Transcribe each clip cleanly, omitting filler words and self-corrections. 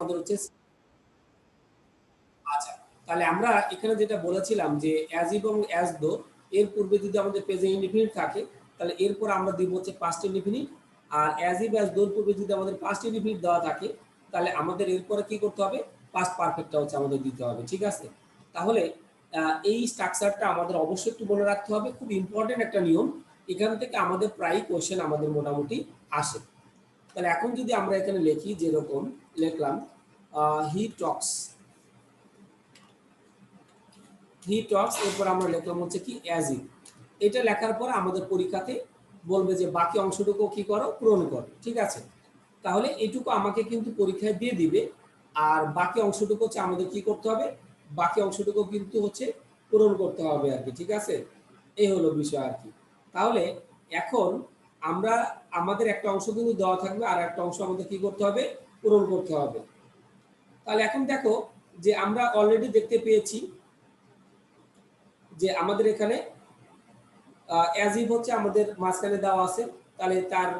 আমাদের হচ্ছে আচ্ছা, তাহলে আমরা এখানে যেটা বলেছিলাম যে অ্যাজ এবং অ্যাজ দো এর পূর্বে যদি আমাদের প্রেজেন্ট ইনডিফিনিট থাকে তাহলে এরপর আমরা দিব হচ্ছে পাস্ট ইনডিফিনিট। আর অ্যাজ ইফ অ্যাজ দোর পূর্বে যদি আমাদের পাস্ট ইনডিফিনিট দেওয়া থাকে তাহলে আমাদের এরপরে কি করতে হবে, পাস্ট পারফেক্টটা হচ্ছে আমাদের দিতে হবে। ঠিক আছে? তাহলে এই স্ট্রাকচারটা আমাদের অবশ্যই একটু মনে রাখতে হবে, খুব ইম্পর্টেন্ট একটা নিয়ম। এখান থেকে আমাদের প্রায় কোশ্চেন আমাদের মোটামুটি আসে। তাহলে এখন যদি আমরা এখানে লিখি, যেরকম লিখলাম হি টক্স, হি টক্স, এরপর আমরা লিখলাম হচ্ছে কি অ্যাজ ইফ। এটা লেখার পর আমাদের পরীক্ষাতে বলবে যে বাকি অংশটুকু কি করো, পূরণ করো। ঠিক আছে? তাহলে এইটুকু আমাকে কিন্তু পরীক্ষায় দিয়ে দিবে, আর বাকি অংশটুকু হচ্ছে আমাদের কি করতে হবে, বাকি অংশটুকু কিন্তু হচ্ছে পূরণ করতে হবে আর কি। ঠিক আছে? এই হলো বিষয় আর কি। তাহলে এখন আমরা আমাদের একটা অংশ কিন্তু দেওয়া থাকবে, আর একটা অংশ আমাদের কি করতে হবে, পূরণ করতে হবে। তাহলে এখন দেখো যে আমরা অলরেডি দেখতে পেয়েছি যে আমাদের এখানে অ্যাজ ইফ হচ্ছে আমাদের মাঝখানে দেওয়া আছে, তাহলে তার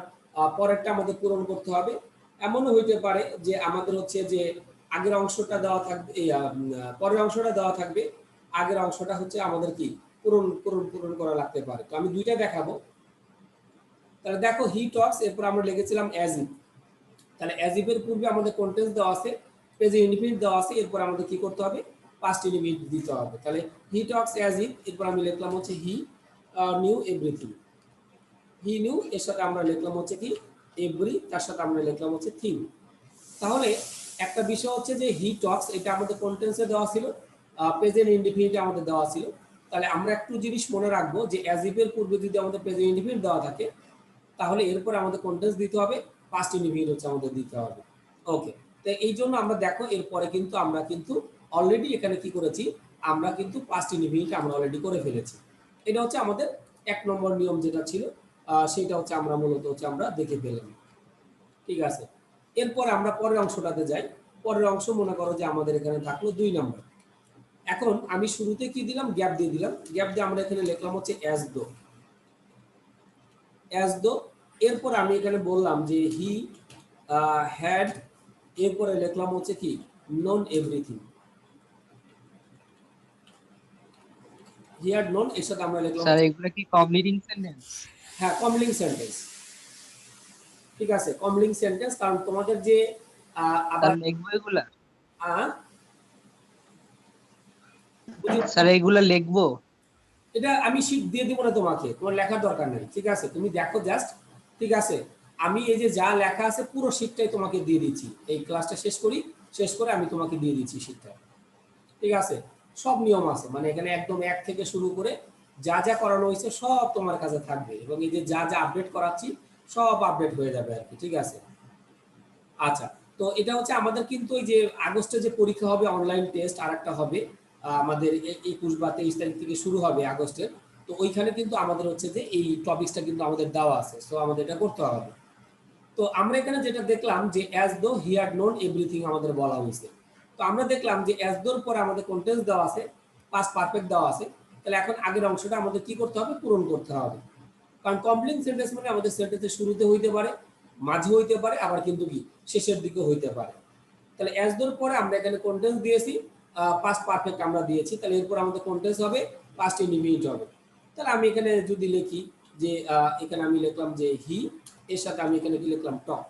পরেরটা আমাদের পূরণ করতে হবে। এমনও হইতে পারে যে আমাদের হচ্ছে যে আগের অংশটা দেওয়া থাকবে, পরের অংশটা দেওয়া থাকবে, আগের অংশটা হচ্ছে আমাদের কি পূরণ পূরণ পূরণ করা লাগতে পারে। তো আমি দুইটা দেখাবো। তাহলে দেখো হি টক্স, এরপর আমরা লিখেছিলাম অ্যাজ ইফ। তাহলে অ্যাজ ইফ এর পূর্বে আমাদের কন্টেন্স দেওয়া আছে, প্রেজেন্ট ইনডিফিনিট দেওয়া আছে, এরপর আমাদের কি করতে হবে, পাস্ট ইনডিফিনিট দিতে হবে। তাহলে হি টক্স অ্যাজ ইফ, এরপর আমি লিখলাম হচ্ছে he knew everything. He knew এর সাথে আমরা লিখলাম হচ্ছে কি এভরি, তার সাথে আমরা লিখলাম হচ্ছে থিং। তাহলে একটা বিষয় হচ্ছে যে হি টক্স, এটা আমাদের কন্টেন্সে দেওয়া ছিল, প্রেজেন্ট ইনডিফিনিট আমাদের দেওয়া ছিল। তাহলে আমরা একটু জিনিস মনে রাখবো যে অ্যাজ ইফ এর পূর্বে যদি আমাদের প্রেজেন্ট ইনডিফিনিট দেওয়া থাকে তাহলে এরপর আমাদের কন্টেন্স দিতে হবে, পাস্ট ইনডিফিনিট হচ্ছে আমাদের দিতে হবে। ওকে, তো এই জন্য আমরা দেখো এরপরে কিন্তু আমরা কিন্তু অলরেডি এখানে কি করেছি, আমরা কিন্তু পাস্ট ইনডিফিনিট আমরা অলরেডি করে ফেলেছি। এটা হচ্ছে আমাদের এক নম্বর নিয়ম যেটা ছিল, সেটা হচ্ছে আমরা মূলত হচ্ছে আমরা দেখে ফেললাম। ঠিক আছে? এরপর আমরা পরের অংশটাতে যাই। পরের অংশ মনে করো যে আমাদের এখানে থাকলো 2 নম্বর। এখন আমি শুরুতে কি দিলাম, গ্যাপ দিয়ে দিলাম। গ্যাপ দিয়ে আমরা এখানে লিখলাম হচ্ছে অ্যাজ দো, অ্যাজ দো। এরপর আমি এখানে বললাম যে হি হ্যাড, এরপরে লিখলাম হচ্ছে কি known everything. He had known, এর সাথে আমরা লিখলাম স্যার হচ্ছে, এগুলা কি কমপ্লিটিং সেন্টেন্স? হ্যাঁ, কমপ্লিং সেন্টেন্স। ঠিক আছে, কমপ্লিং সেন্টেন্স। কারণ তোমাদের যে স্যার আবার লিখবো এগুলা? আহ, বুঝি, স্যার এগুলা লিখবো? এটা আমি শীট দিয়ে দিব না তোমাকে, তোমার লেখার দরকার নেই। ঠিক আছে, তুমি দেখো জাস্ট। ঠিক আছে, আমি এই যে যা লেখা আছে পুরো শীটটাই তোমাকে দিয়ে দিচ্ছি। এই ক্লাসটা শেষ করি, শেষ করে আমি তোমাকে দিয়ে দিচ্ছি শীটটা। ঠিক আছে? সব নিয়ম আছে, মানে এখানে একদম এক থেকে শুরু করে যা যা করানো হয়েছে সব তোমার কাছে থাকবে, এবং এই যে যা যা আপডেট করাচ্ছি সব আপডেট হয়ে যাবে আর কি। ঠিক আছে? আচ্ছা, তো এটা হচ্ছে আমাদের কিন্তু ওই যে আগস্টে যে পরীক্ষা হবে, অনলাইন টেস্ট আর একটা হবে আমাদের 21 বা 23 তারিখ থেকে শুরু হবে আগস্টের। তো ওইখানে কিন্তু আমাদের হচ্ছে যে এই টপিকসটা কিন্তু আমাদের দেওয়া আছে, সো আমাদের এটা করতে হবে। তো আমরা এখানে যেটা দেখলাম যে as though he had known everything আমাদের বলা হয়েছে। তো আমরা দেখলাম যে অ্যাজ দোর পরে আমাদের কন্টেন্স দেওয়া আছে, পাস্ট পারফেক্ট দেওয়া আছে। তাহলে এখন আগের অংশটা আমাদের কি করতে হবে, পূরণ করতে হবে। কারণ কমপ্লিট সেন্টেন্স মানে আমাদের সেন্টেন্সের শুরুতে হইতে পারে, মাঝে হইতে পারে, আবার কিন্তু কি শেষের দিকে হইতে পারে। তাহলে অ্যাজ দোর পরে আমরা এখানে কন্টেন্স দিয়েছি, পাস্ট পারফেক্ট আমরা দিয়েছি। তাহলে এরপর আমাদের কন্টেন্স হবে, পাস্ট ইনডিফিনিট হবে। তাহলে আমি এখানে যদি লিখি যে এখানে আমি লিখলাম যে হি, এর সাথে আমি এখানে কি লিখলাম, টক।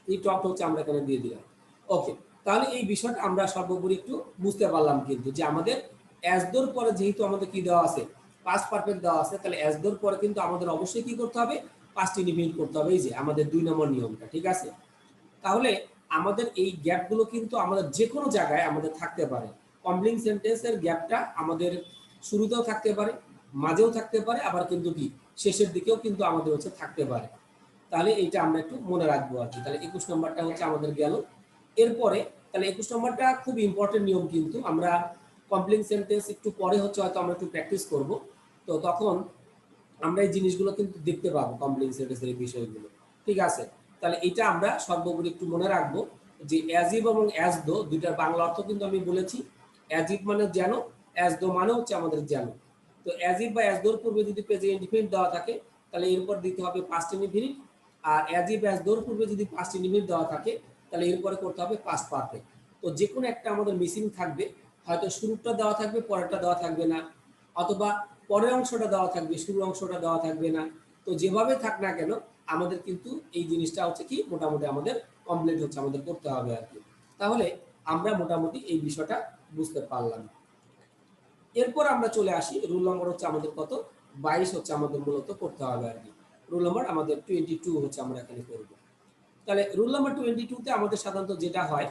এই টক হচ্ছে আমরা এখানে দিয়ে দিলাম। ওকে, তাহলে এই বিষয়টা আমরা সর্বোপরি একটু বুঝতে পারলাম কিন্তু যে আমাদের অ্যাজ দোর পরে যেহেতু আমাদের কি দেওয়া আছে, পাস্ট পারফেক্ট দেওয়া আছে, তাহলে অ্যাজ দোর পরে কিন্তু আমাদের অবশ্যই কি করতে হবে, পাস্ট ইনডিফিনিট করতে হবে। এই যে আমাদের 2 নম্বর নিয়মটা। ঠিক আছে? তাহলে আমাদের এই গ্যাপগুলো কিন্তু আমাদের যে কোনো জায়গায় আমাদের থাকতে পারে। কমপ্লিট সেন্টেন্সের গ্যাপটা আমাদের শুরুতেও থাকতে পারে, মাঝেও থাকতে পারে, আবার কিন্তু কি শেষের দিকেও কিন্তু আমাদের হচ্ছে থাকতে পারে। তাহলে এইটা আমরা একটু মনে রাখবো আর কি। তাহলে 21 নম্বরটা হচ্ছে আমাদের গেল। এরপরে তাহলে 21 নম্বরটা খুব ইম্পর্টেন্ট নিয়ম, কিন্তু আমরা কমপ্লিট সেন্টেন্স একটু পরে হচ্ছে হয়তো আমরা একটু প্র্যাকটিস করব। তো তখন আমরা এই জিনিসগুলো কিন্তু দেখতে পাবো, কমপ্লিট সেন্টেন্সের এই বিষয়গুলো। ঠিক আছে? তাহলে এটা আমরা সর্বোপরি একটু মনে রাখবো যে অ্যাজ ইফ এবং অ্যাজ দো দুইটার বাংলা অর্থ কিন্তু আমি বলেছি। অ্যাজ ইফ মানে যেন, অ্যাজ দো মানে হচ্ছে আমাদের যেন। তো অ্যাজ ইফ বা অ্যাজ দোর পূর্বে যদি প্রেজেন্ট ইনডিফিনিট দেওয়া থাকে তাহলে এরপর দিতে হবে পাস্ট ইনডিফিনিট। আর অ্যাজ ইফ অ্যাজ দোর পূর্বে যদি পাস্ট ইনডিফিনিট দেওয়া থাকে তাহলে এরপরে করতে হবে পাস্ট পারফেক্ট। তো যে কোনো একটা আমাদের মিসিং থাকবে, হয়তো শুরুটা দেওয়া থাকবে, পরেরটা দেওয়া থাকবে না, অথবা পরের অংশটা দেওয়া থাকবে, শুরুর অংশটা দেওয়া থাকবে না। তো যেভাবে থাক না কেন আমাদের কিন্তু এই জিনিসটা হচ্ছে কি মোটামুটি আমাদের কমপ্লিট হচ্ছে, আমাদের করতে হবে আর কি। তাহলে আমরা মোটামুটি এই বিষয়টা বুঝতে পারলাম। এরপর আমরা চলে আসি রুল নম্বর হচ্ছে আমাদের কত, 22 হচ্ছে আমাদের মূলত করতে হবে আর কি। রুল নম্বর আমাদের 22 হচ্ছে আমরা এখানে করব। তাহলে রুল নাম্বার 22 তে আমাদের সাধারণত যেটা হয়,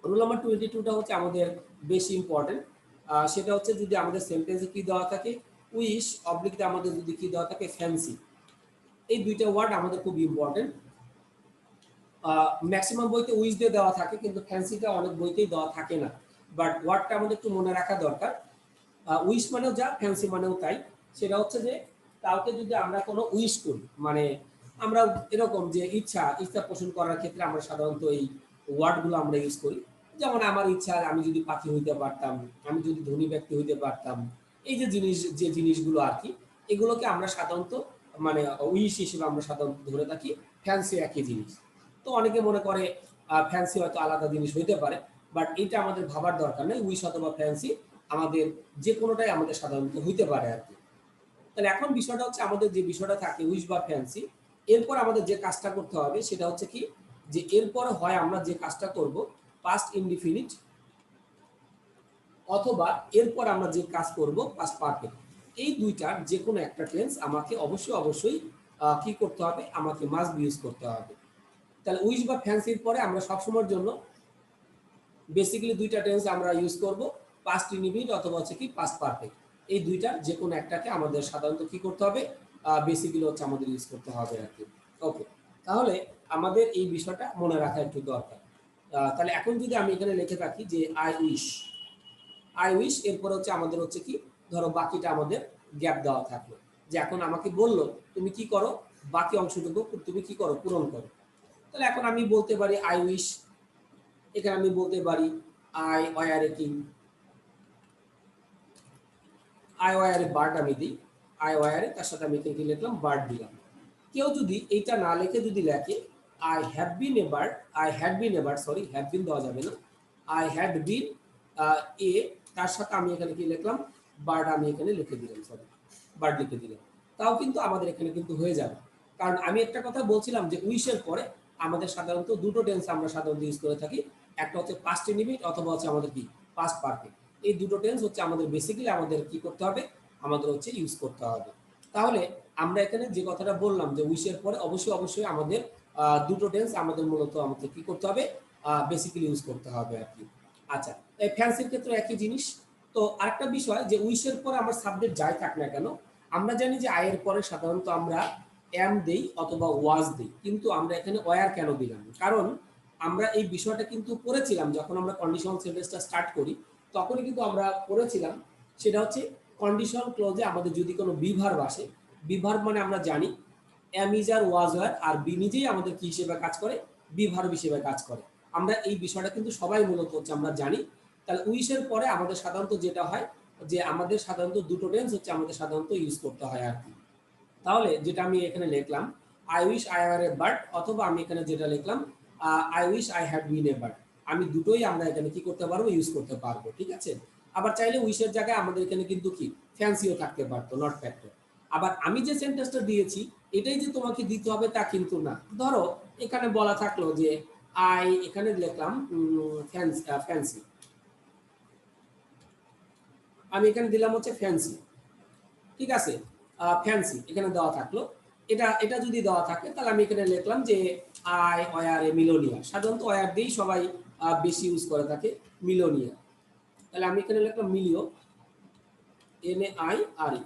রুল নাম্বার 22টা হচ্ছে আমাদের বেশি ইম্পর্টেন্ট। সেটা হচ্ছে যদি আমাদের সেন্টেন্সে কি দেওয়া থাকে, উইশ অবলিকতে আমাদের যদি কি দেওয়া থাকে, ফ্যান্সি। এই দুইটা ওয়ার্ড আমাদের খুব ইম্পর্টেন্ট। ম্যাক্সিমাম বইতে উইশ দিয়ে দেওয়া থাকে, কিন্তু ফ্যান্সিটা অনেক বইতেই দেওয়া থাকে না। বাট ওয়ার্ডটা আমাদের একটু মনে রাখা দরকার। উইশ মানেও যা, ফ্যান্সি মানেও তাই। সেটা হচ্ছে যে কাউকে যদি আমরা কোনো উইশ করি, মানে আমরা এরকম যে ইচ্ছা ইচ্ছা পোষণ করার ক্ষেত্রে আমরা সাধারণত এই ওয়ার্ডগুলো আমরা ইউজ করি। যেমন আমার ইচ্ছা আমি যদি পাখি হইতে পারতাম, আমি যদি ধনী ব্যক্তি হইতে পারতাম। এই যে জিনিসগুলো আর কি, এগুলোকে আমরা সাধারণত মানে উইশ হিসেবে আমরা সাধারণত ধরে থাকি। ফ্যান্সি একই জিনিস। তো অনেকে মনে করে ফ্যান্সি হয়তো আলাদা জিনিস হইতে পারে, বাট এটা আমাদের ভাবার দরকার নেই। উইশ অথবা ফ্যান্সি আমাদের যে কোনোটাই আমাদের সাধারণত হইতে পারে আর কি। তাহলে এখন বিষয়টা হচ্ছে আমাদের যে বিষয়টা থাকে উইশ বা ফ্যান্সি, এরপর আমাদের যে কাজটা করতে হবে সেটা হচ্ছে কি, যে এরপরে হয় আমরা যে কাজটা করব পাস্ট ইনডিফিনিট, অথবা এরপর আমরা যে কাজ করব পাস্ট পারফেক্ট। এই দুইটার যে কোনো একটা টেন্স আমাকে অবশ্যই কি করতে হবে, আমাকে মাস্ট ইউজ করতে হবে। তাহলে উইশ বা ফ্যান্সির পরে আমরা সবসময়ের জন্য বেসিক্যালি দুইটা টেন্স আমরা ইউজ করব, পাস্ট ইনডিফিনিট অথবা হচ্ছে কি পাস্ট পারফেক্ট। এই দুইটার যে কোনো একটাকে আমাদের সাধারণত কি করতে হবে, বেসিক্যালি হচ্ছে আমাদের ইউজ করতে হবে আর কি। ওকে, তাহলে আমাদের এই বিষয়টা মনে রাখা একটু দরকার। তাহলে এখন যদি আমি এখানে লিখে রাখি যে আই উইশ এরপর হচ্ছে আমাদের হচ্ছে কি, ধরো বাকিটা আমাদের গ্যাপ দেওয়া থাকলো, যে এখন আমাকে বললো তুমি কি করো, বাকি অংশটুকু তুমি কি করো, পূরণ করো। তাহলে এখন আমি বলতে পারি আই উইশ, এখানে আমি বলতে পারি I were a king, I were A bird আমি দিই, আই ওয়ার এ তার সাথে আমি এখানে কি লিখলাম, বার্ড দিলাম। কেউ যদি এইটা না লিখে যদি লেখে I have been a bird, I had been a bird, sorry have been দেওয়া যাবে না, আই হ্যাড বিন এ, তার সাথে আমি এখানে কি লিখলাম, বার্ড আমি এখানে লিখে দিলাম, সরি বার্ড লিখে দিলাম। তাও কিন্তু আমাদের এখানে কিন্তু হয়ে যাবে। কারণ আমি একটা কথা বলছিলাম যে উইশের পরে আমাদের সাধারণত দুটো টেন্স আমরা সাধারণত ইউজ করে থাকি, একটা হচ্ছে পাস্ট ইনডিফিনিট অথবা হচ্ছে আমাদের কি পাস্ট পারফেক্ট। এই দুটো টেন্স হচ্ছে আমাদের বেসিক্যালি আমাদের কি করতে হবে, আমাদের হচ্ছে ইউজ করতে হবে। তাহলে আমরা এখানে যে কথাটা বললাম যে উইশের পরে অবশ্যই আমাদের দুটো টেন্স আমাদের মূলত আমাদের কি করতে হবে, বেসিক্যালি ইউজ করতে হবে আর কি। আচ্ছা, এই ফ্যান্সির ক্ষেত্রে একই জিনিস। তো আরেকটা বিষয় যে উইশের পরে আমার সাবজেক্ট যাই থাক না কেন, আমরা জানি যে আয়ের পরে সাধারণত আমরা এম দেই অথবা ওয়াজ দেই, কিন্তু আমরা এখানে ওয়ার কেন দিলাম, কারণ আমরা এই বিষয়টা কিন্তু পড়েছিলাম যখন আমরা কন্ডিশনাল সেন্টেন্সটা স্টার্ট করি, তখনই কিন্তু আমরা পড়েছিলাম। সেটা হচ্ছে কন্ডিশনাল ক্লজে আমাদের যদি কোনো বিভার্ব আসে, বিভার্ব মানে আমরা জানি am is are was were, আর বি নিজেই আমাদের কি হিসেবে কাজ করে, বিভার্ব হিসেবে কাজ করে। আমরা এই বিষয়টা কিন্তু সবাই মূলত হচ্ছে আমরা জানি। তাহলে উইশের পরে আমাদের সাধারণত যেটা হয় যে আমাদের সাধারণত দুটো টেন্স হচ্ছে আমাদের সাধারণত ইউজ করতে হয় আর কি। তাহলে যেটা আমি এখানে লিখলাম I wish I were a bird, অথবা আমি এখানে যেটা লিখলাম I wish I had been a bird, আমি দুটোই আমরা এখানে কি করতে পারবো, ইউজ করতে পারবো, ঠিক আছে। আবার চাইলে উইশের জায়গায় আমাদের এখানে কিন্তু কি ফ্যান্সিও থাকতে পারতো, নট ফ্যাক্টর। আবার আমি যে সেন্টেন্সটা দিয়েছি এটাই যে তোমাকে দিতে হবে তা কিন্তু না। ধরো এখানে বলা থাকলো যে আই, এখানে লিখলাম ফ্যান্সি, আমি এখানে দিলাম হচ্ছে ফ্যান্সি, ঠিক আছে। ফ্যান্সি এখানে দেওয়া থাকলো, এটা এটা যদি দেওয়া থাকে তাহলে আমি এখানে লিখলাম যে আই ওয়ার এ মিলোনিয়া, সাধারণত ওয়ার দিয়েই সবাই বেশি ইউজ করে থাকে, মিলোনিয়া। তাহলে আমি এখানে লিখলাম মিলিও, N A I R E,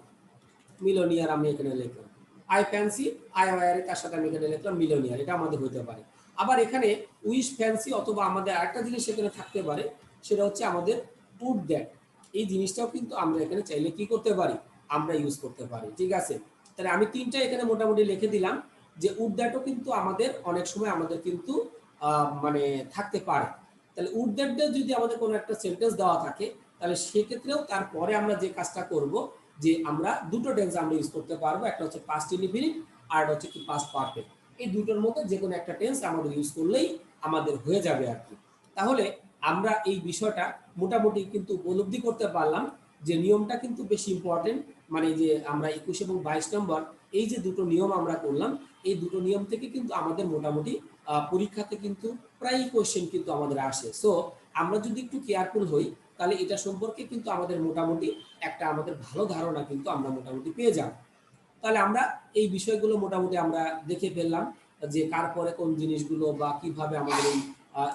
millionaire আমি এখানে লিখলাম। আই ফ্যান্সি আই ওয়ার তার সাথে আমি এখানে লিখলাম মিলোনিয়ার, এটা আমাদের হতে পারে। আবার এখানে উইশ ফ্যান্সি অথবা আমাদের আরেকটা জিনিস এখানে থাকতে পারে, সেটা হচ্ছে আমাদের উড দ্যাট, এই জিনিসটাও কিন্তু আমরা এখানে চাইলে কি করতে পারি, আমরা ইউজ করতে পারি, ঠিক আছে। তাহলে আমি তিনটা এখানে মোটামুটি লিখে দিলাম যে উড দ্যাটও কিন্তু আমাদের অনেক সময় আমাদের কিন্তু মানে থাকতে পারে। তাহলে উড দ্যাট দিয়ে যদি আমাদের কোনো একটা সেন্টেন্স দেওয়া থাকে, তাহলে সেক্ষেত্রেও তারপরে আমরা যে কাজটা করব, যে আমরা দুটো টেন্স আমরা ইউজ করতে পারবো, একটা হচ্ছে পাস্ট ইনডিফিনিট আর হচ্ছে কি পাস্ট পারফেক্ট। এই দুটোর মধ্যে যে কোনো একটা টেন্স আমাদের ইউজ করলেই আমাদের হয়ে যাবে আর কি। তাহলে আমরা এই বিষয়টা মোটামুটি কিন্তু উপলব্ধি করতে পারলাম যে নিয়মটা কিন্তু বেশি ইম্পর্টেন্ট। মানে যে আমরা ২১ এবং ২২ নম্বর এই যে দুটো নিয়ম আমরা করলাম, এই দুটো নিয়ম থেকে কিন্তু আমাদের মোটামুটি পরীক্ষাতে কিন্তু প্রায়ই কোয়েশ্চেন কিন্তু আমাদের আসে। সো আমরা যদি একটু কেয়ারফুল হই, তাহলে এটা সম্পর্কে কিন্তু আমাদের মোটামুটি একটা আমাদের ভালো ধারণা কিন্তু আমরা মোটামুটি পেয়ে যাব। তাহলে আমরা এই বিষয়গুলো মোটামুটি আমরা দেখে ফেললাম যে কার পরে কোন জিনিসগুলো বা কিভাবে আমাদের এই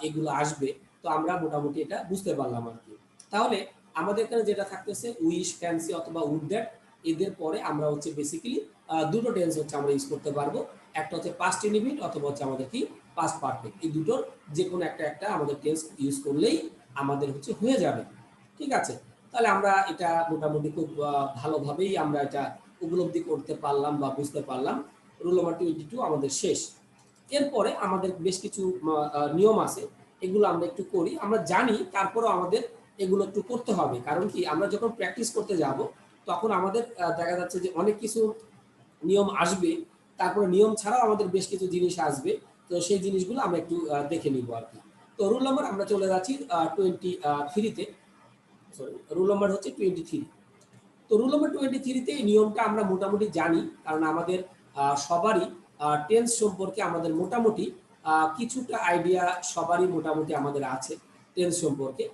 এগুলো আসবে। তো আমরা মোটামুটি এটা বুঝতে পারলাম আর কি। তাহলে আমাদের এখানে যেটা থাকতেছে উইশ, ফ্যান্সি অথবা উড দ্যাট, এদের পরে আমরা হচ্ছে বেসিক্যালি দুটো টেন্স হচ্ছে আমরা ইউজ করতে পারবো। একটা হচ্ছে পাস্ট ইনডিফিনিট অথবা হচ্ছে আমাদের কি পাস্ট পারফেক্ট। এই দুটোর যে কোনো একটা আমাদের টেন্স ইউজ করলেই আমাদের হচ্ছে হয়ে যাবে। ঠিক আছে? তাহলে আমরা এটা মোটামুটি খুব ভালোভাবেই আমরা এটা উপলব্ধি করতে পারলাম বা বুঝতে পারলাম। রুল নাম্বার 22 আমাদের শেষ। এরপরে আমাদের বেশ কিছু নিয়ম আছে। এগুলো আমরা একটু করি। আমরা জানি তারপরেও আমাদের এগুলো একটু করতে হবে। কারণ কি আমরা যখন প্র্যাকটিস করতে যাব তখন আমাদের দেখা যাচ্ছে যে অনেক কিছু নিয়ম আসবে। তারপরে নিয়ম ছাড়াও আমাদের বেশ কিছু জিনিস আসবে। তো সেই জিনিসগুলো আমরা একটু দেখে নিব আরকি। তো রুল নাম্বার আমরা চলে যাচ্ছি 23 তে। সরি, রুল নাম্বার হচ্ছে 23। তো রুল নাম্বার 23 তে এই নিয়মটা আমরা মোটামুটি জানি। কারণ আমাদের সবারই টেন্স সম্পর্কে আমাদের মোটামুটি কিছুটা আইডিয়া সবারই মোটামুটি আমাদের আছে টেন্স সম্পর্কে।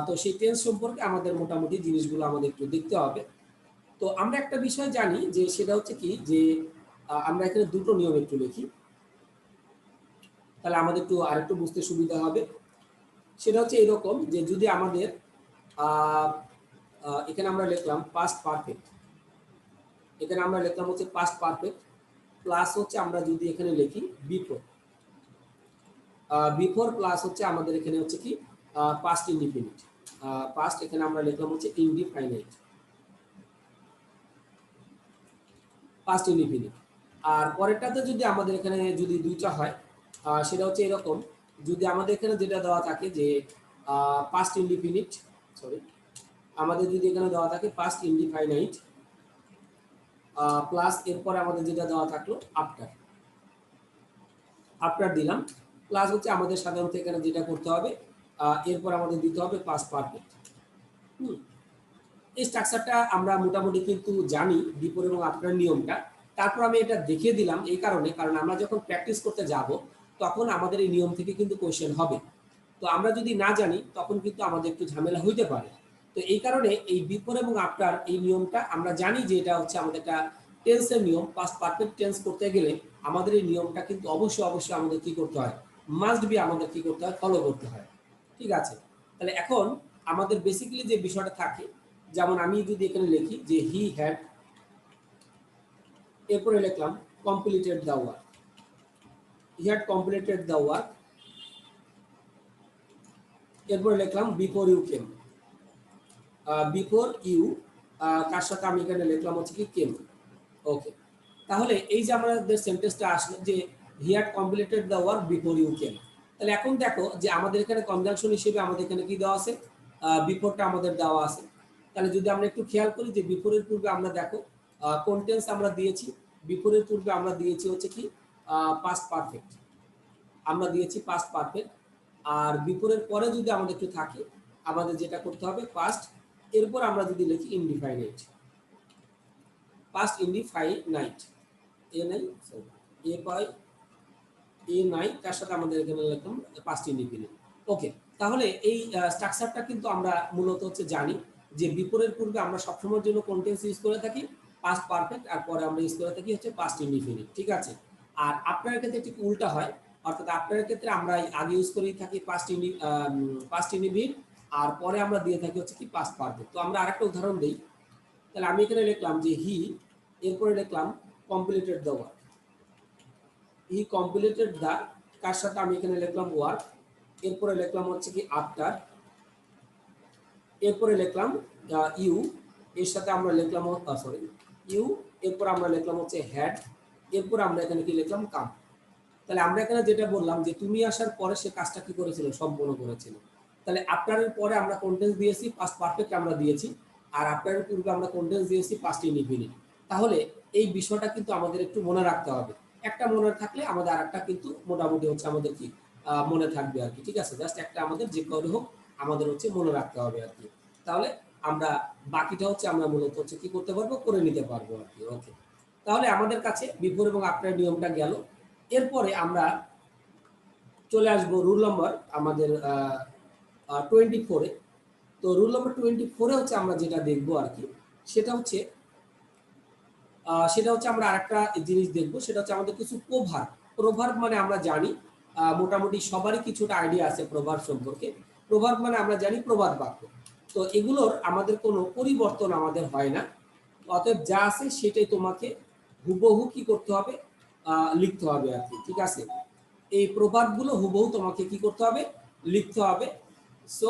তো সেই টেন্স সম্পর্কে আমাদের মোটামুটি জিনিসগুলো আমাদের একটু দেখতে হবে। তো আমরা একটা বিষয় জানি যে সেটা হচ্ছে কি যে আমরা এখানে দুটো নিয়ম একটু লিখি। তাহলে আমাদের একটু আরেকটু বুঝতে সুবিধা হবে। সেটা হচ্ছে এরকম যে যদি আমাদের আ আ এখানে আমরা লিখলাম পাস্ট পারফেক্ট। এখানে আমরা লিখলাম হচ্ছে পাস্ট পারফেক্ট প্লাস হচ্ছে আমরা যদি এখানে লিখি বিফোর। বিফোর প্লাস হচ্ছে আমাদের এখানে হচ্ছে কি পাস্ট ইনডিফিনিট। পাস্ট এখানে আমরা লিখলাম হচ্ছে ইনডিফাইনাইট। Past indefinite. আর পরেরটাতে যদি আমাদের এখানে যদি ২ টা হয় সেটা হচ্ছে এরকম, যদি আমাদের এখানে যেটা দেওয়া থাকে যে পাস্ট ইনডিফিনিট, সরি, আমাদের যদি এখানে দেওয়া থাকে পাস্ট ইনডিফাইনাইট প্লাস এরপরে আমাদের যেটা দেওয়া থাকলো আফটার। আফটার দিলাম প্লাস হচ্ছে আমাদের সাধারণত এখানে যেটা করতে হবে এরপর আমাদের দিতে হবে পাস্ট পারফেক্ট। হুম? এই স্ট্রাকচারটা আমরা মোটামুটি কিন্তু জানি বিফোর এবং আফটার নিয়মটা। তারপর আমি এটা দেখিয়ে দিলাম এই কারণে, কারণ আমরা যখন প্র্যাকটিস করতে যাব তখন আমাদের এই নিয়ম থেকে কিন্তু কোয়েশ্চেন হবে। তো আমরা যদি না জানি তখন কিন্তু আমাদের একটু ঝামেলা হইতে পারে। তো এই কারণে এই বিফোর এবং আফটার এই নিয়মটা আমরা জানি যে এটা হচ্ছে আমাদের একটা টেন্সের নিয়ম। পাস্ট পারফেক্ট টেন্স করতে গেলে আমাদের এই নিয়মটা কিন্তু অবশ্যই আমাদের কি করতে হয়? মাস্ট বি আমাদের কি করতে হয়? ফলো করতে হয়। ঠিক আছে? তাহলে এখন আমাদের বেসিক্যালি যে বিষয়টা থাকে, যেমন আমি যদি এখানে লিখি যে হি হ্যাড, এরপরে লিখলাম completed the work. He had completed the work. এরপরে লিখলাম before you came. Before you তার সাথে আমি এখানে লিখলাম হচ্ছে কি কেম। ওকে। তাহলে এই যে আমাদের সেন্টেন্সটা আসলো যে he had completed the work before you came. তাহলে এখন দেখো যে আমাদের এখানে কনজাংশন হিসেবে আমাদের এখানে কি দেওয়া আছে? বিফোরটা আমাদের দেওয়া আছে। তাহলে যদি আমরা একটু খেয়াল করি যে বিফোরের পূর্বে আমরা দেখো কোন টেন্স আমরা দিয়েছি? বিফোরের পূর্বে আমরা দিয়েছি হচ্ছে কি পাস্ট পারফেক্ট। আমরা দিয়েছি পাস্ট পারফেক্ট। আর বিফোরের পরে যদি আমাদের একটু থাকে আমাদের যেটা করতে হবে পাস্ট, এরপর আমরা যদি লিখি ইনডিফাইনাইট। Past indefinite. এ নাই, সরি, এ পাই এ নাই, তার সাথে আমাদের এখানে লিখলাম পাস্ট ইনডিফিনিট। ওকে। তাহলে এই স্ট্রাকচারটা কিন্তু আমরা মূলত হচ্ছে জানি যে বিফোরের পূর্বে আমরা সবসময়ের জন্য কোন টেন্স ইউজ করে থাকি? Past perfect. আর পরে আমরা ইউজ করে থাকি হচ্ছে পাস্ট ইনডিফিনিট। ঠিক আছে? আর আফটারের ক্ষেত্রে ঠিক উল্টা হয়। অর্থাৎ আফটারের ক্ষেত্রে আমরা আগে ইউজ করেই থাকি পাস্ট ইনডিফিনিট আর পরে আমরা দিয়ে থাকি হচ্ছে কি পাস্ট পারফেক্ট। তো আমরা আরেকটা উদাহরণ দেই। তাহলে আমি এখানে লিখলাম যে হি, এরপরে লিখলাম completed the work. He completed the, কার সাথে আমি এখানে লিখলাম ওয়ার্ক। এরপরে লিখলাম হচ্ছে কি আফটার। এরপরে লিখলাম ইউ, এর সাথে আমরা লিখলাম সরি ইউ, এরপর আমরা লিখলাম হচ্ছে হ্যাড, এরপর আমরা এখানে কি লিখলাম কাম। তাহলে আমরা এখানে যেটা বললাম যে তুমি আসার পরে সে কাজটা কি করেছিল? সম্পূর্ণ করেছিল। তাহলে আফটারের পরে আমরা কোন টেন্স দিয়েছি? পাস্ট পারফেক্ট আমরা দিয়েছি। আর আফটারের পূর্বে আমরা কোন টেন্স দিয়েছি? Past indefinite. তাহলে এই বিষয়টা কিন্তু আমাদের একটু মনে রাখতে হবে একটা মনে থাকলে আমাদের আরেকটা কিন্তু মোটামুটি হচ্ছে আমাদের কি মনে থাকবে আর কি। ঠিক আছে? জাস্ট একটা আমাদের যে করে হোক আমাদের হচ্ছে মনে রাখতে হবে আর কি। তাহলে আমরা বাকিটা হচ্ছে আমরা মূলত হচ্ছে কি করতে পারবো? করে নিতে পারবো আর কি। ওকে। তাহলে আমাদের কাছে বিফোর এবং আফটার নিয়মটা গেল। এরপরে আমরা চলে আসবো রুল নম্বর আমাদের 24 এ। তো রুল নম্বর 24 এ হচ্ছে আমরা যেটা দেখবো আর কি, সেটা হচ্ছে আমরা আরেকটা জিনিস দেখব, সেটা হচ্ছে আমাদের কিছু প্রভাব। প্রভাব মানে আমরা জানি মোটামুটি সবারই কিছুটা আইডিয়া আছে প্রভাব সম্পর্কে। প্রভাব মানে আমরা জানি প্রবাদ বাক্য। তো এগুলোর আমাদের কোনো পরিবর্তন আমাদের হয় না। অতএব যা আছে সেটাই তোমাকে হুবহু কি করতে হবে? লিখতে হবে আর কি। ঠিক আছে? এই প্রবাদগুলো হুবহু তোমাকে কি করতে হবে? লিখতে হবে। সো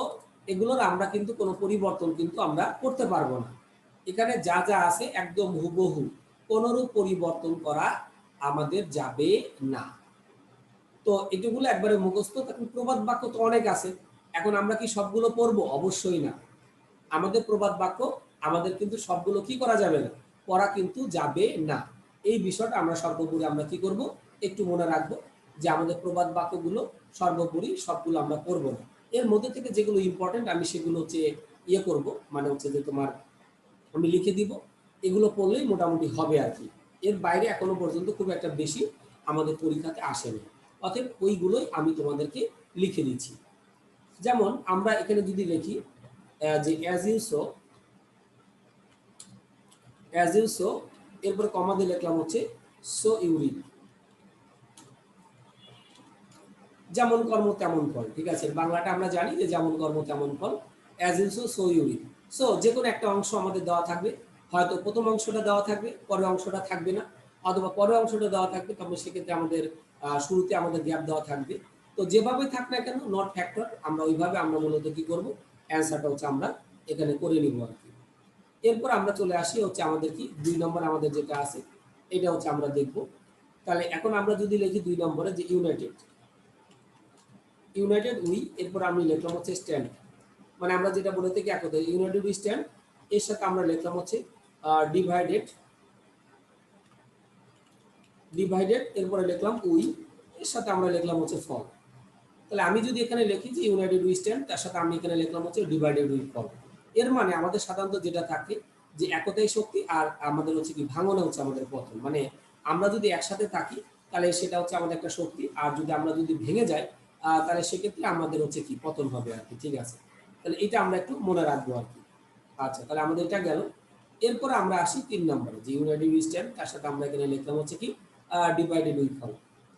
এগুলোর আমরা কিন্তু কোনো পরিবর্তন কিন্তু আমরা করতে পারবো না। এখানে যা যা আছে একদম হুবহু, কোনোরূপ পরিবর্তন করা আমাদের যাবে না। তো এটুকুলো একবারে মুখস্থ। তখন প্রবাদ বাক্য তো অনেক আছে। এখন আমরা কি সবগুলো পড়বো? অবশ্যই না। আমাদের প্রবাদ বাক্য আমাদের কিন্তু সবগুলো কি করা যাবে না? পড়া কিন্তু যাবে না। এই বিষয়টা আমরা সর্বোপরি আমরা কি করব? একটু মনে রাখবো যে আমাদের প্রবাদ বাক্যগুলো সর্বোপরি সবগুলো আমরা পড়বো না। এর মধ্যে থেকে যেগুলো ইম্পর্টেন্ট আমি সেগুলো হচ্ছে করব, মানে হচ্ছে যে তোমার আমি লিখে দিব। এগুলো পড়লেই মোটামুটি হবে আর কি। এর বাইরে এখনো পর্যন্ত খুব একটা বেশি আমাদের পরীক্ষাতে আসেনি। অতএব ওইগুলোই আমি তোমাদেরকে লিখে দিচ্ছি। যেমন আমরা এখানে যদি লিখি যে অ্যাজ ইউ সো, এরপরে কমা দিয়ে লিখলাম হচ্ছে সো ইউ রিপ। যেমন কর্ম তেমন ফল। ঠিক আছে? বাংলাটা আমরা জানি যে যেমন কর্ম তেমন ফল। As you sow so you reap. So যে কোনো একটা অংশ আমাদের দেওয়া থাকবে। হয়তো প্রথম অংশটা দেওয়া থাকবে, পরের অংশটা থাকবে না। অথবা পরের অংশটা দেওয়া থাকবে, তবে সেক্ষেত্রে আমাদের শুরুতে আমাদের গ্যাপ দেওয়া থাকবে। তো যেভাবে থাক না কেন, নট ফ্যাক্টর, আমরা ওইভাবে আমরা মূলত কি করব? অ্যান্সারটা হচ্ছে আমরা এখানে করে নিব আর কি। এরপর আমরা চলে আসি হচ্ছে আমাদের কি ২ নম্বর আমাদের যেটা আছে, এটা হচ্ছে আমরা দেখব। তাহলে এখন আমরা যদি লিখি ২ নম্বরে যে ইউনাইটেড, ইউনাইটেড উই, এরপর আমি লিখলাম হচ্ছে স্ট্যান্ড। মানে আমরা যেটা বলে থাকি একতাই, ইউনাইটেড উই স্ট্যান্ড। এর সাথে আমরা লিখলাম হচ্ছে ডিভাইডেড, এরপরে লিখলাম উই, এর সাথে আমরা লিখলাম হচ্ছে ফল। তাহলে আমি যদি এখানে লিখি যে ইউনাইটেড উই স্ট্যান্ড, তার সাথে আমি এখানে লিখলাম হচ্ছে ডিভাইডেড উই ফল। এর মানে আমাদের সাধারণত যেটা থাকে যে একতাই শক্তি, আর আমাদের হচ্ছে কি ভাঙনে হচ্ছে আমাদের পতন। মানে আমরা যদি একসাথে থাকি তাহলে সেটা হচ্ছে আমাদের একটা শক্তি, আর যদি আমরা যদি ভেঙে যাই তাহলে সেক্ষেত্রে আমাদের হচ্ছে কি পতন হবে আর কি। ঠিক আছে? তাহলে এটা আমরা একটু মনে রাখবো আর কি। আচ্ছা, তাহলে আমাদের এটা গেল। এরপরে আমরা আসি ৩ নম্বরে যে ইউনাইটেড উই স্ট্যান্ড, তার সাথে আমরা এখানে লিখলাম হচ্ছে কি ডিভাইডেড উই ফল।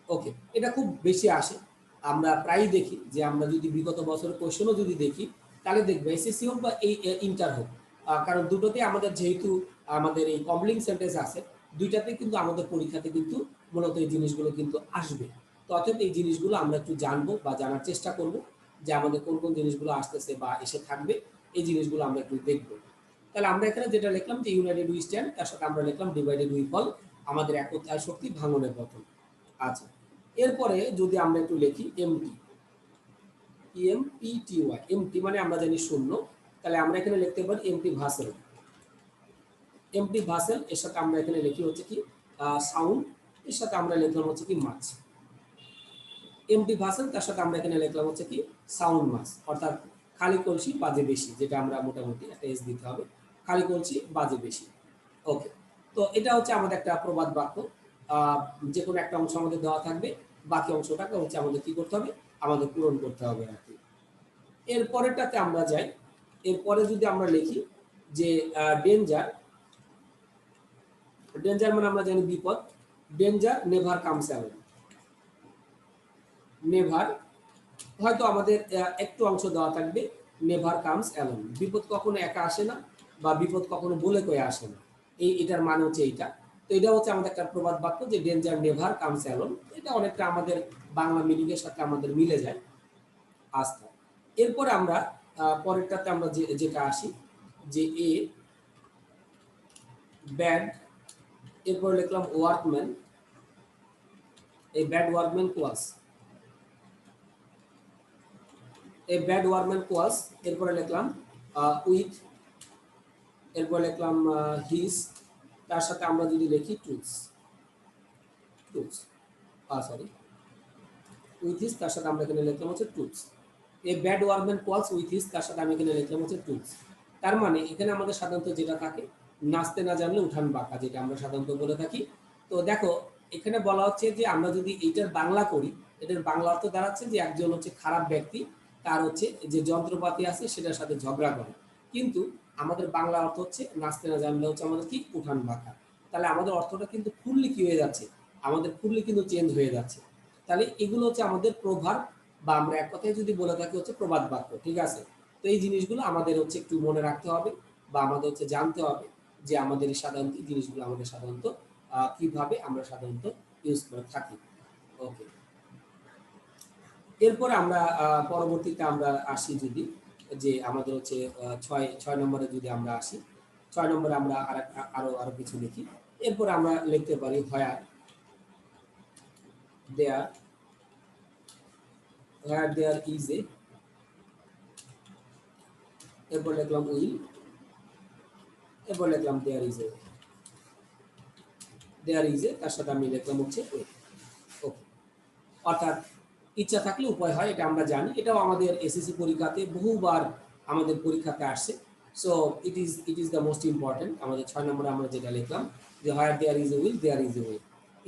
ওকে, এটা খুব বেশি আসে। আমরা প্রায়ই দেখি যে আমরা যদি বিগত বছরের কোয়েশ্চেনও যদি দেখি, তাহলে দেখবে এসএসসি হোক বা এই ইন্টার হোক, কারণ দুটোতেই আমাদের যেহেতু আমাদের এই কমপ্লিং সেন্টেন্স আছে, দুইটাতেই কিন্তু আমাদের পরীক্ষাতে কিন্তু মূলত এই জিনিসগুলো কিন্তু আসবে। তো অতএব এই জিনিসগুলো আমরা একটু জানবো বা জানার চেষ্টা করব যে আমাদের কোন কোন জিনিসগুলো আসতেছে বা এসে থাকবে, এই জিনিসগুলো আমরা একটু দেখবো। তাহলে আমরা এখানে যেটা লিখলাম যে ইউনাইটেড উই স্ট্যান্ড, তার সাথে আমরা লিখলাম ডিভাইডেড উই ফল, আমাদের একতায় শক্তি ভাঙনের পতন। আচ্ছা, এরপরে যদি আমরা একটু লিখি এমটি, এমপিটিওয়াই, এমটি মানে আমরা জানি শূন্য। তাহলে আমরা এখানে লিখতে পারি এমটি ভাসেল, এমটি ভাসেল। এর সাথে আমরা এখানে লিখি হচ্ছে কি সাউন্ড, এর সাথে আমরা লিখলাম হচ্ছে কি মাছ। এমটি ভাসেল, তার সাথে আমরা এখানে লিখলাম হচ্ছে কি সাউন্ড মাছ, অর্থাৎ খালি কলসি বাজে বেশি, যেটা আমরা মোটামুটি একটা এস দিতে হবে, খালি কলসি বাজে বেশি। ওকে, তো এটা হচ্ছে আমাদের একটা প্রবাদ বাক্য। যে কোনো একটা অংশ আমাদের দেওয়া থাকবে, বাকি অংশটাকে হচ্ছে আমাদের কি করতে হবে? আমাদের পূরণ করতে হবে আর কি। এর পরেরটাতে আমরা যাই। এরপরে যদি আমরা লিখি যে ডেঞ্জার, ডেঞ্জার মানে আমরা জানি বিপদ। Danger never comes alone, never, হয়তো আমাদের একটু অংশ দেওয়া থাকবে নেভার কামস অ্যালোন, বিপদ কখনো একা আসে না, বা বিপদ কখনো বলে কয়ে আসে না। এটার মানে হচ্ছে এইটা। তো এটা হচ্ছে আমাদের একটা প্রবাদ বাক্য যে ডেঞ্জার নেভার কামস অ্যালোন। এটা অনেকটা আমাদের বাংলা মিনিংয়ের সাথে আমাদের মিলে যায়। আস্থা। এরপরে আমরা পরেরটাতে আমরা যেটা আসি যে এ ব্যাড, এরপরে লিখলাম ওয়ার্কম্যান, এই ব্যাড ওয়ার্কম্যান কোয়াস, এই ব্যাড ওয়ার্কম্যান কোয়াস। এরপরে লিখলাম উইথ, এরপর লিখলাম হিজ, তার সাথে আমরা যদি লিখি tools. Tools, sorry, with his তার সাথে আমরা এখানে লিখলাম হচ্ছে টুলস। এ ব্যাড ওয়ার্কম্যান কলস উইথ হিজ তার সাথে আমি এখানে লিখলাম হচ্ছে টুলস। তার মানে এখানে আমাদের সাধারণত যেটা থাকে, নাচতে না জানলে উঠান বাঁকা, যেটা আমরা সাধারণত বলে থাকি। তো দেখো এখানে বলা হচ্ছে যে আমরা যদি এইটার বাংলা করি, এটার বাংলা অর্থ দাঁড়াচ্ছে যে একজন হচ্ছে খারাপ ব্যক্তি, তার হচ্ছে যে যন্ত্রপাতি আছে সেটার সাথে ঝগড়া করে। কিন্তু আমাদের বাংলা অর্থ হচ্ছে নাচতে না জানলে হচ্ছে আমাদের কি উঠান বাঁকা। তাহলে আমাদের অর্থটা কিন্তু ফুললি কি হয়ে যাচ্ছে, আমাদের ফুললি কিন্তু চেঞ্জ হয়ে যাচ্ছে। তাহলে এগুলো হচ্ছে আমাদের প্রভাব, বা আমরা এক কথায় যদি বলে থাকি হচ্ছে প্রবাদ বাক্য, ঠিক আছে। তো এই জিনিসগুলো আমাদের হচ্ছে একটু মনে রাখতে হবে, বা আমাদের হচ্ছে জানতে হবে যে আমাদের এই সাধারণত এই জিনিসগুলো আমাদের সাধারণত কিভাবে আমরা সাধারণত ইউজ করে থাকি। ওকে, এরপরে আমরা পরবর্তীতে আমরা আসি যদি, যে আমাদের হচ্ছে ছয় ছয় নম্বরে যদি আমরা আসি, 6 নম্বরে আমরা আরো আরো কিছু লিখি। এরপরে আমরা লিখতে পারি হোয়ার দেয়ার, হোয়ার দেয়ার ইজ এ, এরপর লিখলাম উইল, এরপর লিখলাম দেয়ার ইজ এ, দেয়ার ইজ এ তার সাথে আমি লিখলাম হচ্ছে উইল। ওকে, অর্থাৎ ইচ্ছা থাকলে উপায় হয়, এটা আমরা জানি, এটাও আমাদের এসএসসি পরীক্ষাতে বহুবার আমাদের পরীক্ষাতে আসছে। So it is the most important. আমাদের 6 নম্বরে আমরা যেটা লিখলাম যে where there is a will there is a way,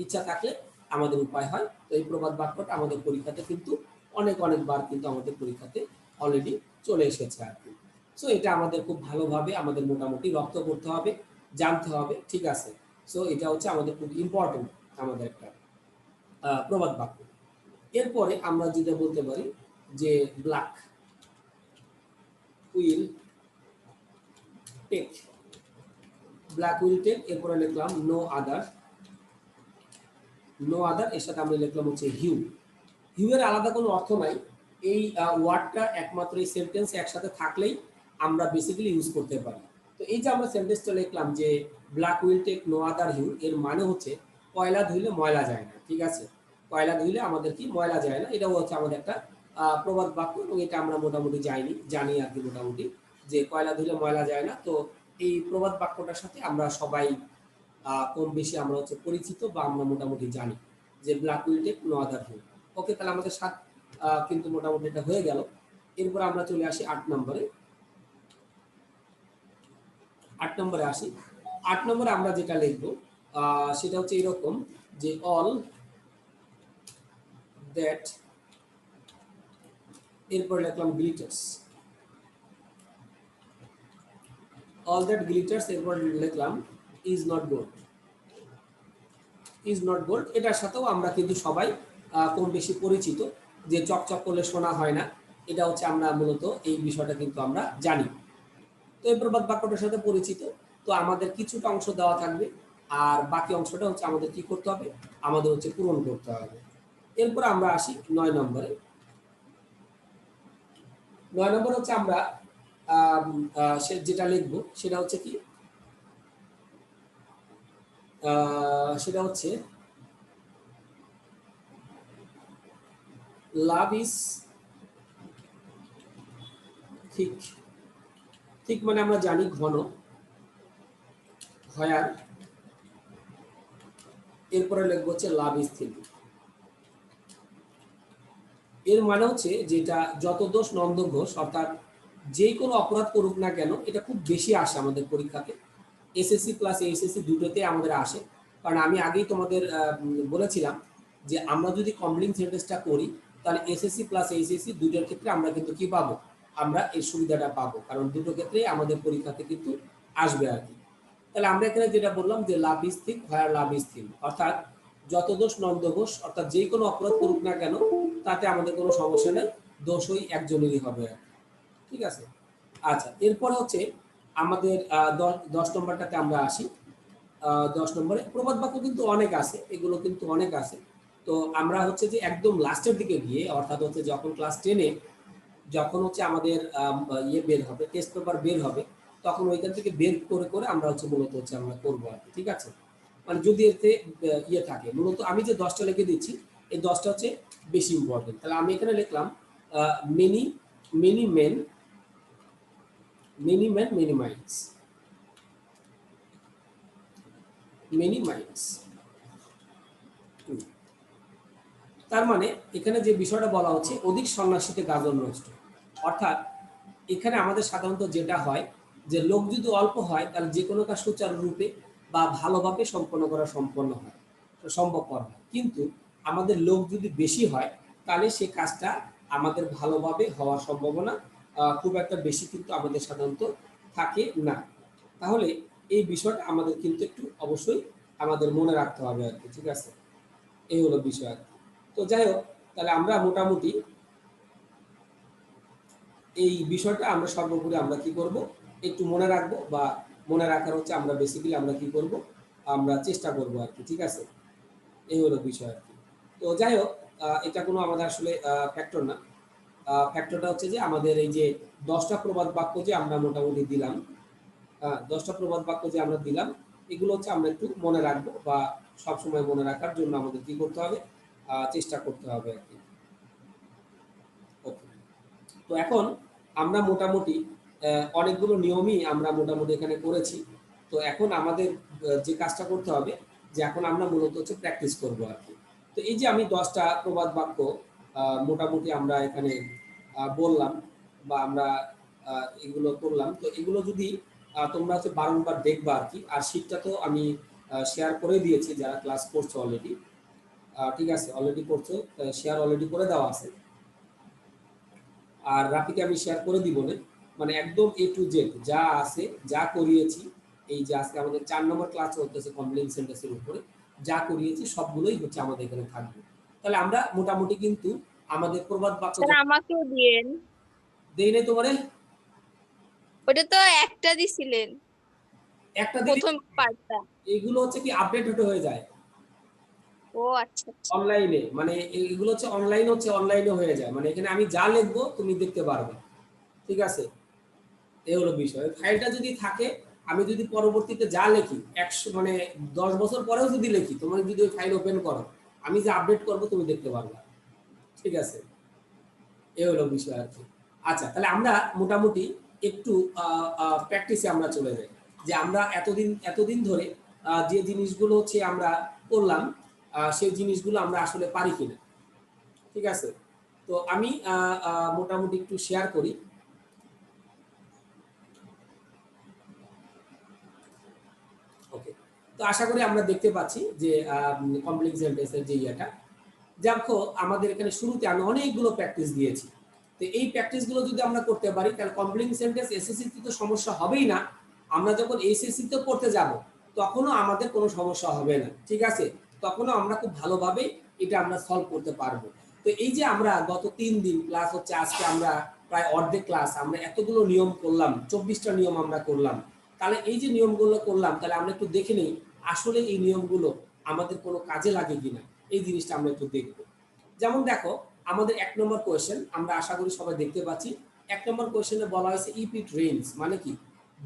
ইচ্ছা থাকলে আমাদের উপায় হয়। তো এই প্রবাদ বাক্যটা আমাদের পরীক্ষাতে কিন্তু অনেকবার কিন্তু আমাদের পরীক্ষাতে অলরেডি চলে এসেছে আর কি। সো এটা আমাদের খুব ভালোভাবে আমাদের মোটামুটি রপ্ত করতে হবে, জানতে হবে, ঠিক আছে। সো এটা হচ্ছে আমাদের খুব ইম্পর্টেন্ট, আমাদের একটা প্রবাদ বাক্য। এরপরে আমরা যেটা বলতে পারি যে black will take, black will take, এরপরে লিখলাম নো আদার, নো আদার এর সাথে আমরা লিখলাম হচ্ছে হিউ। হিউ এর আলাদা কোনো অর্থ নাই, এই ওয়ার্ডটা একমাত্র এই সেন্টেন্স একসাথে থাকলেই আমরা বেসিক্যালি ইউজ করতে পারি। তো এই যে আমরা সেন্টেন্সটা লিখলাম যে black will take no other hue, এর মানে হচ্ছে কয়লা ধুইলে ময়লা যায় না, ঠিক আছে। কয়লা ধুইলে আমাদের কি ময়লা যায় না, এটাও হচ্ছে আমাদের একটা প্রবাদ বাক্য, এবং এটা আমরা মোটামুটি জানি আর কি মোটামুটি, যে কয়লা ধুইলে ময়লা যায় না। তো এই প্রবাদ বাক্যটার সাথে আমরা সবাই কম বেশি আমরা হচ্ছে পরিচিত, বা আমরা মোটামুটি জানি যে black will take no other hue. Okay, তাহলে আমাদের 7 কিন্তু মোটামুটি এটা হয়ে গেল। এরপর আমরা চলে আসি 8 নম্বরে। 8 নম্বরে আসি, 8 নম্বরে আমরা যেটা লিখবো সেটা হচ্ছে এরকম যে অল দ্যাট, এরপর লিখলাম গ্লিটার্স, অল দ্যাট গ্লিটার্স, এরপর লিখলাম is not gold, is not gold. এটার সাথেও আমরা কিন্তু সবাই কম বেশি পরিচিত, যে চকচক করলে সোনা হয় না, এটা হচ্ছে আমরা মূলত এই বিষয়টা কিন্তু আমরা জানি। তো এই প্রবাদ বাক্যটার সাথে পরিচিত। তো আমাদের কিছুটা অংশ দেওয়া থাকবে, আর বাকি অংশটা হচ্ছে আমাদের কি করতে হবে, আমাদের হচ্ছে পূরণ করতে হবে। এরপর আমরা আসি 9 নম্বরে। 9 নম্বর হচ্ছে আমরা যেটা লিখবো সেটা হচ্ছে কি, সেটা হচ্ছে লাভ ইজ থিক, থিক মানে আমরা জানি ঘন, হোয়ার, এরপরে লিখবো হচ্ছে লাভ ইজ থিক। এর মানে হচ্ছে যেটা যত দোষ নন্দ ঘোষ, অর্থাৎ যে কোনো অপরাধ করুক না কেন, এটা খুব বেশি আসে আমাদের পরীক্ষাতে, এসএসসি প্লাস এইচএসসি দুটোতে আমাদের আসে। কারণ আমি আগেই তোমাদের বলেছিলাম যে আমরা যদি কমপ্লিট সেন্টেন্সটা করি, তাহলে এসএসসি প্লাস এইচএসসি দুটোর ক্ষেত্রে আমরা কিন্তু কি পাবো, আমরা এই সুবিধাটা পাবো, কারণ দুটো ক্ষেত্রেই আমাদের পরীক্ষাতে কিন্তু আসবে আর কি। তাহলে আমরা এখানে যেটা বললাম যে love is thick, where love is thick, অর্থাৎ যত দোষ নন্দ ঘোষ, অর্থাৎ যে কোনো অপরাধ করুক না কেন তাতে আমাদের কোনো সমস্যা নেই, দোষই একজনেরই হবে আর কি। ঠিক আছে। আচ্ছা, এরপরে হচ্ছে আমাদের 10 নম্বরটাতে আমরা আসি। 10 নম্বরে প্রবাদ বাক্য কিন্তু অনেক আছে, এগুলো কিন্তু অনেক আছে। তো আমরা হচ্ছে যে একদম লাস্টের দিকে গিয়ে, অর্থাৎ হচ্ছে যখন ক্লাস 10-এ যখন হচ্ছে আমাদের ইয়ে বের হবে, টেস্ট পেপার বের হবে, তখন ওইখান থেকে বের করে করে আমরা হচ্ছে মূলত হচ্ছে আমরা করবো আর কি, ঠিক আছে। মানে যদি এতে ইয়ে থাকে, মূলত আমি যে 10টা লিখে দিচ্ছি, এই 10টা হচ্ছে বেশি ইম্পর্টেন্ট। তাহলে আমি এখানে লিখলাম many, many men, many men many minds, many minds, তার মানে এখানে যে বিষয়টা বলা হচ্ছে অধিক সন্ন্যাসীতে গাজর নষ্ট, অর্থাৎ এখানে আমাদের সাধারণত যেটা হয় যে লোক যদি অল্প হয় তাহলে যে কোনো কাজ সুচারুরূপে বা ভালোভাবে সম্পন্ন করা সম্ভবপর হয়, কিন্তু আমাদের লোক যদি বেশি হয় তাহলে সে কাজটা আমাদের ভালোভাবে হওয়ার সম্ভাবনা খুব একটা বেশি কিন্তু আমাদের সাধারণত থাকে না। তাহলে এই বিষয়টা আমাদের কিন্তু একটু অবশ্যই আমাদের মনে রাখতে হবে আর কি, ঠিক আছে? এই হলো বিষয় আর কি। তো যাই হোক, তাহলে আমরা মোটামুটি এই বিষয়টা আমরা সর্বোপরি আমরা কি করব, একটু মনে রাখবো, বা মনে রাখার হচ্ছে আমরা বেসিক্যালি আমরা কি করব, আমরা চেষ্টা করব আর কি, ঠিক আছে? এই হলো বিষয় আর কি। তো যাই হোক, এটা কোনো আমাদের আসলে ফ্যাক্টর না। ফ্যাক্টরটা হচ্ছে যে আমাদের এই যে 10টা প্রবাদ বাক্য যে আমরা মোটামুটি দিলাম, 10টা প্রবাদ বাক্য যে আমরা দিলাম, এগুলো হচ্ছে আমরা একটু মনে রাখবো, বা সবসময় মনে রাখার জন্য আমাদের কি করতে হবে, চেষ্টা করতে হবে আর কি। ওকে। তো এখন আমরা মোটামুটি অনেকগুলো নিয়মই আমরা মোটামুটি এখানে করেছি। তো এখন আমাদের যে কাজটা করতে হবে, যে এখন আমরা মূলত হচ্ছে প্র্যাকটিস করব আর কি। তো এই যে আমি 10টা প্রবাদ বাক্য মোটামুটি আমরা এখানে বললাম, বা আমরা এগুলো করলাম, তো এগুলো যদি তোমরা হচ্ছে বারংবার দেখবা আর কি। আর শীটটা তো আমি শেয়ার করে দিয়েছি যারা ক্লাস করছো অলরেডি, ঠিক আছে? অলরেডি করছো, শেয়ার অলরেডি করে দেওয়া আছে। আর রাফিকে আমি শেয়ার করে দিব না, মানে একদম এ টু জেড যা আছে, যা করিয়েছি, এই যে আজকে আমাদের 4 নম্বর ক্লাস চলতেছে কমপ্লেইন সেন্টেন্সের উপরে, যা করিয়েছি সবগুলোই হচ্ছে আমাদের এখানে থাকবে। তাহলে আমরা মোটামুটি কিন্তু আমাদের প্রবাদ বাক্য স্যার আমাকেও দিয়েন। দেই নাই তোমারে? ওটা তো একটা দিছিলেন, একটা দিলে প্রথম পার্টটা। এগুলো হচ্ছে কি আপডেট হয়ে যায় ও আচ্ছা আচ্ছা। অনলাইনে, মানে এগুলো হচ্ছে অনলাইনে হয়ে যায়, মানে এখানে আমি যা লিখবো তুমি দেখতে পারবে, ঠিক আছে? এই হলো বিষয়। ফাইলটা যদি থাকে, আমি যদি পরবর্তীতে যা লিখি 100 মানে 10 বছর পরেও যদি লিখি, তোমার যদি ওই ফাইল ওপেন করো, আমি যে আপডেট করব তুমি দেখতে পারবে, ঠিক আছে? এই হলো বিষয় আর কি। আচ্ছা, তাহলে আমরা মোটামুটি একটু প্র্যাকটিসে আমরা চলে যাই, যে আমরা এতদিন ধরে যে জিনিসগুলো হচ্ছে আমরা করলাম, সেই জিনিসগুলো আমরা আসলে পারি কিনা, ঠিক আছে? তো আমি মোটামুটি একটু শেয়ার করি। ওকে। তো আশা করি আমরা দেখতে পাচ্ছি যে কমপ্লেক্স সেন্টেন্সের যে ইয়েটা, দেখো আমাদের এখানে শুরুতে আমি অনেকগুলো প্র্যাকটিস দিয়েছি। তো এই প্র্যাকটিসগুলো যদি আমরা করতে পারি তাহলে কমপ্লেক্স সেন্টেন্স এসএসসি তে তো সমস্যা হবেই না। আমরা যখন এইচএসসি তে পড়তে যাব তখনও আমাদের কোনো সমস্যা হবে না, ঠিক আছে? তখনও আমরা খুব ভালোভাবে এটা আমরা সলভ করতে পারবো। তো এই যে আমরা গত 3 দিন ক্লাস হচ্ছে, আজকে আমরা প্রায় অর্ধেক ক্লাস, আমরা এতগুলো নিয়ম করলাম, 24টা নিয়ম আমরা করলাম। তাহলে এই যে নিয়মগুলো করলাম, তাহলে আমরা একটু দেখে নেই আসলে এই নিয়মগুলো আমাদের কোনো কাজে লাগে কিনা, এই জিনিসটা আমরা একটু দেখব। যেমন দেখো, আমাদের 1 নম্বর কোয়েশ্চেন আমরা আশা করি সবাই দেখতে পাচ্ছি। 1 নম্বর কোয়েশ্চেনে বলা হয়েছে ইফ ইট রেইনস, মানে কি,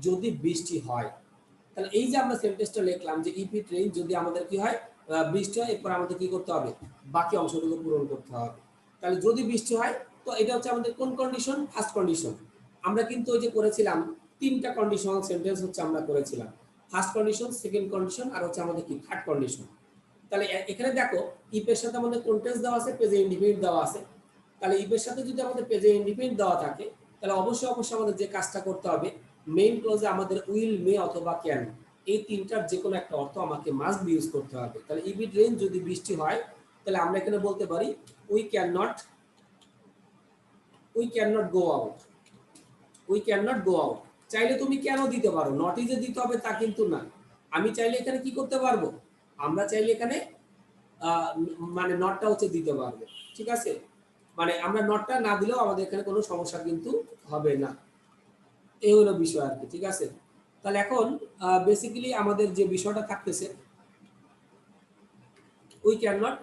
যদি বৃষ্টি হয়। তাহলে এই যে আমরা সেন্টেন্সটা লিখলাম যে ইফ ইট রেইন, যদি আমাদের কি হয়, বৃষ্টি হয়, এরপর আমাদের কি করতে হবে, বাকি অংশটুকু পূরণ করতে হবে। তাহলে যদি বৃষ্টি হয়, তো এটা হচ্ছে আমাদের কোন কন্ডিশন, ফার্স্ট কন্ডিশন। আমরা কিন্তু ওই যে করেছিলাম 3টা কন্ডিশনাল সেন্টেন্স হচ্ছে আমরা করেছিলাম, ফার্স্ট কন্ডিশন, সেকেন্ড কন্ডিশন, আর হচ্ছে আমাদের কি থার্ড কন্ডিশন। তাহলে এখানে দেখো ইফ এর সাথে আমাদের কন্টেন্স দেওয়া আছে, প্রেজেন্ট ইনডিফিনিট দেওয়া আছে। তাহলে ইফ এর সাথে যদি আমাদের প্রেজেন্ট ইনডিফিনিট দেওয়া থাকে, তাহলে অবশ্যই আমাদের যে কাজটা করতে হবে, মেইন ক্লজে আমাদের উইল, মে অথবা ক্যান, এই তিনটার যে কোনো একটা অর্থ আমাকে মাস্ট বি ইউজ করতে হবে। তাহলে ইফ ইট রেইন, যদি বৃষ্টি হয়, তাহলে আমরা এখানে বলতে পারি we can not go out, we can not go out. চাইলে তুমি কেন দিতে পারো, নট ইজে দিতে হবে তা কিন্তু না। আমি চাইলে এখানে কি করতে পারবো, আমরা চাইলে এখানে মানে নটটা হচ্ছে দিতে পারবো, ঠিক আছে? মানে আমরা নটটা না দিলেও আমাদের এখানে কোনো সমস্যা কিন্তু হবে না। এই হলো বিষয় আর কি, ঠিক আছে? তাহলে এখন বেসিক্যালি আমাদের যে বিষয়টা থাকতেছে, উই ক্যান নট,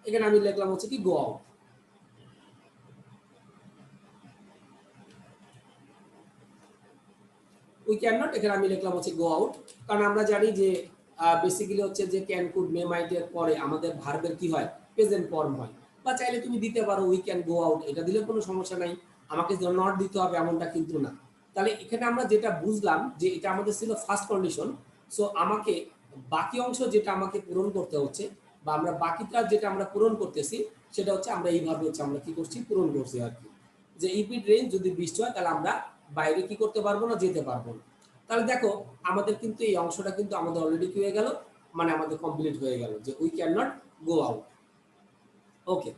এখানে আমি লিখলাম হচ্ছে কি go out. We can not, এখানে আমি লিখলাম হচ্ছে গো আউট। কারণ আমরা জানি যে বেসিক্যালি হচ্ছে যে ক্যান, কুড, মে, মাইট এর পরে আমাদের ভার্বের কি হয়, প্রেজেন্ট ফর্ম হয়। বা চাইলে তুমি দিতে পারো উই ক্যান গো আউট, এটা দিলে কোনো সমস্যা নাই, আমাকে নট দিতে হবে এমনটা কিন্তু না। তাহলে এখানে আমরা যেটা বুঝলাম যে এটা আমাদের ছিল ফার্স্ট কন্ডিশন। সো আমাকে বাকি অংশ যেটা আমাকে পূরণ করতে হচ্ছে, বা আমরা বাকিটা যেটা আমরা পূরণ করতেছি, সেটা হচ্ছে আমরা এইভাবে হচ্ছে আমরা কি করছি, পূরণ করছি আর কি। যে ইফ ইট রেইন, যদি বৃষ্টি হয় তাহলে আমরা বাইরে কি করতে পারবো না, যেতে পারবো না। তাহলে দেখো আমাদের কিন্তু এই অংশটা কিন্তু আমাদের অলরেডি কি হয়ে গেল, মানে আমাদের কমপ্লিট হয়ে গেল যে we can not go out. Okay,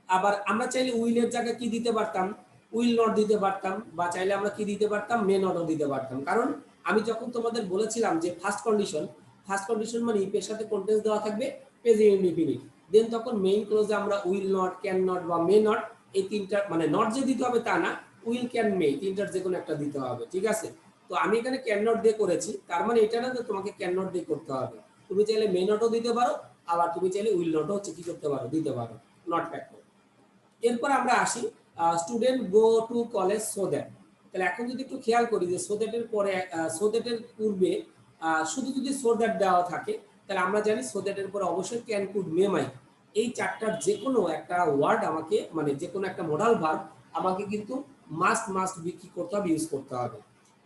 আবার আমরা চাইলে উইলের জায়গায় কি দিতে পারতাম, উইল নট দিতে পারতাম, বা চাইলে আমরা কি দিতে পারতাম, মে নটও দিতে পারতাম। কারণ আমি যখন তোমাদের বলেছিলাম যে ফার্স্ট কন্ডিশন মানে ইফ এর সাথে কন্টেন্স দেওয়া থাকবে প্রেজেন্ট ইনডিফিনিট, দেন তখন মেইন ক্লোজে আমরা উইল নট, ক্যান নট বা মে নট, এই তিনটা মানে নট যে দিতে হবে তা না, উইল ক্যান মে তিনটার যে কোনো একটা দিতে হবে, ঠিক আছে। তো আমি এখানে ক্যান নট দিয়ে করেছি, তার মানে এটা না যে তোমাকে ক্যান নট দিয়ে করতে হবে, তুমি চাইলে মে নটও দিতে পারো, আবার তুমি চাইলে উইল নটও হচ্ছে কি করতে পারো, দিতে পারো, নট ফ্যাক্টর। এরপর আমরা আসি student go to college so that. তাহলে এখন যদি একটু খেয়াল করি যে সো দ্যাটের পরে সো দ্যাটের পূর্বে শুধু যদি সো দ্যাট দেওয়া থাকে, তাহলে আমরা জানি সো দ্যাটের পরে অবশ্যই ক্যান, কুড, মে, মাই, এই চারটার যে কোনো একটা ওয়ার্ড আমাকে, মানে যে কোনো একটা মডাল ভার্ব আমাকে কিন্তু মাস্ট কি করতে হবে, ইউজ করতে হবে।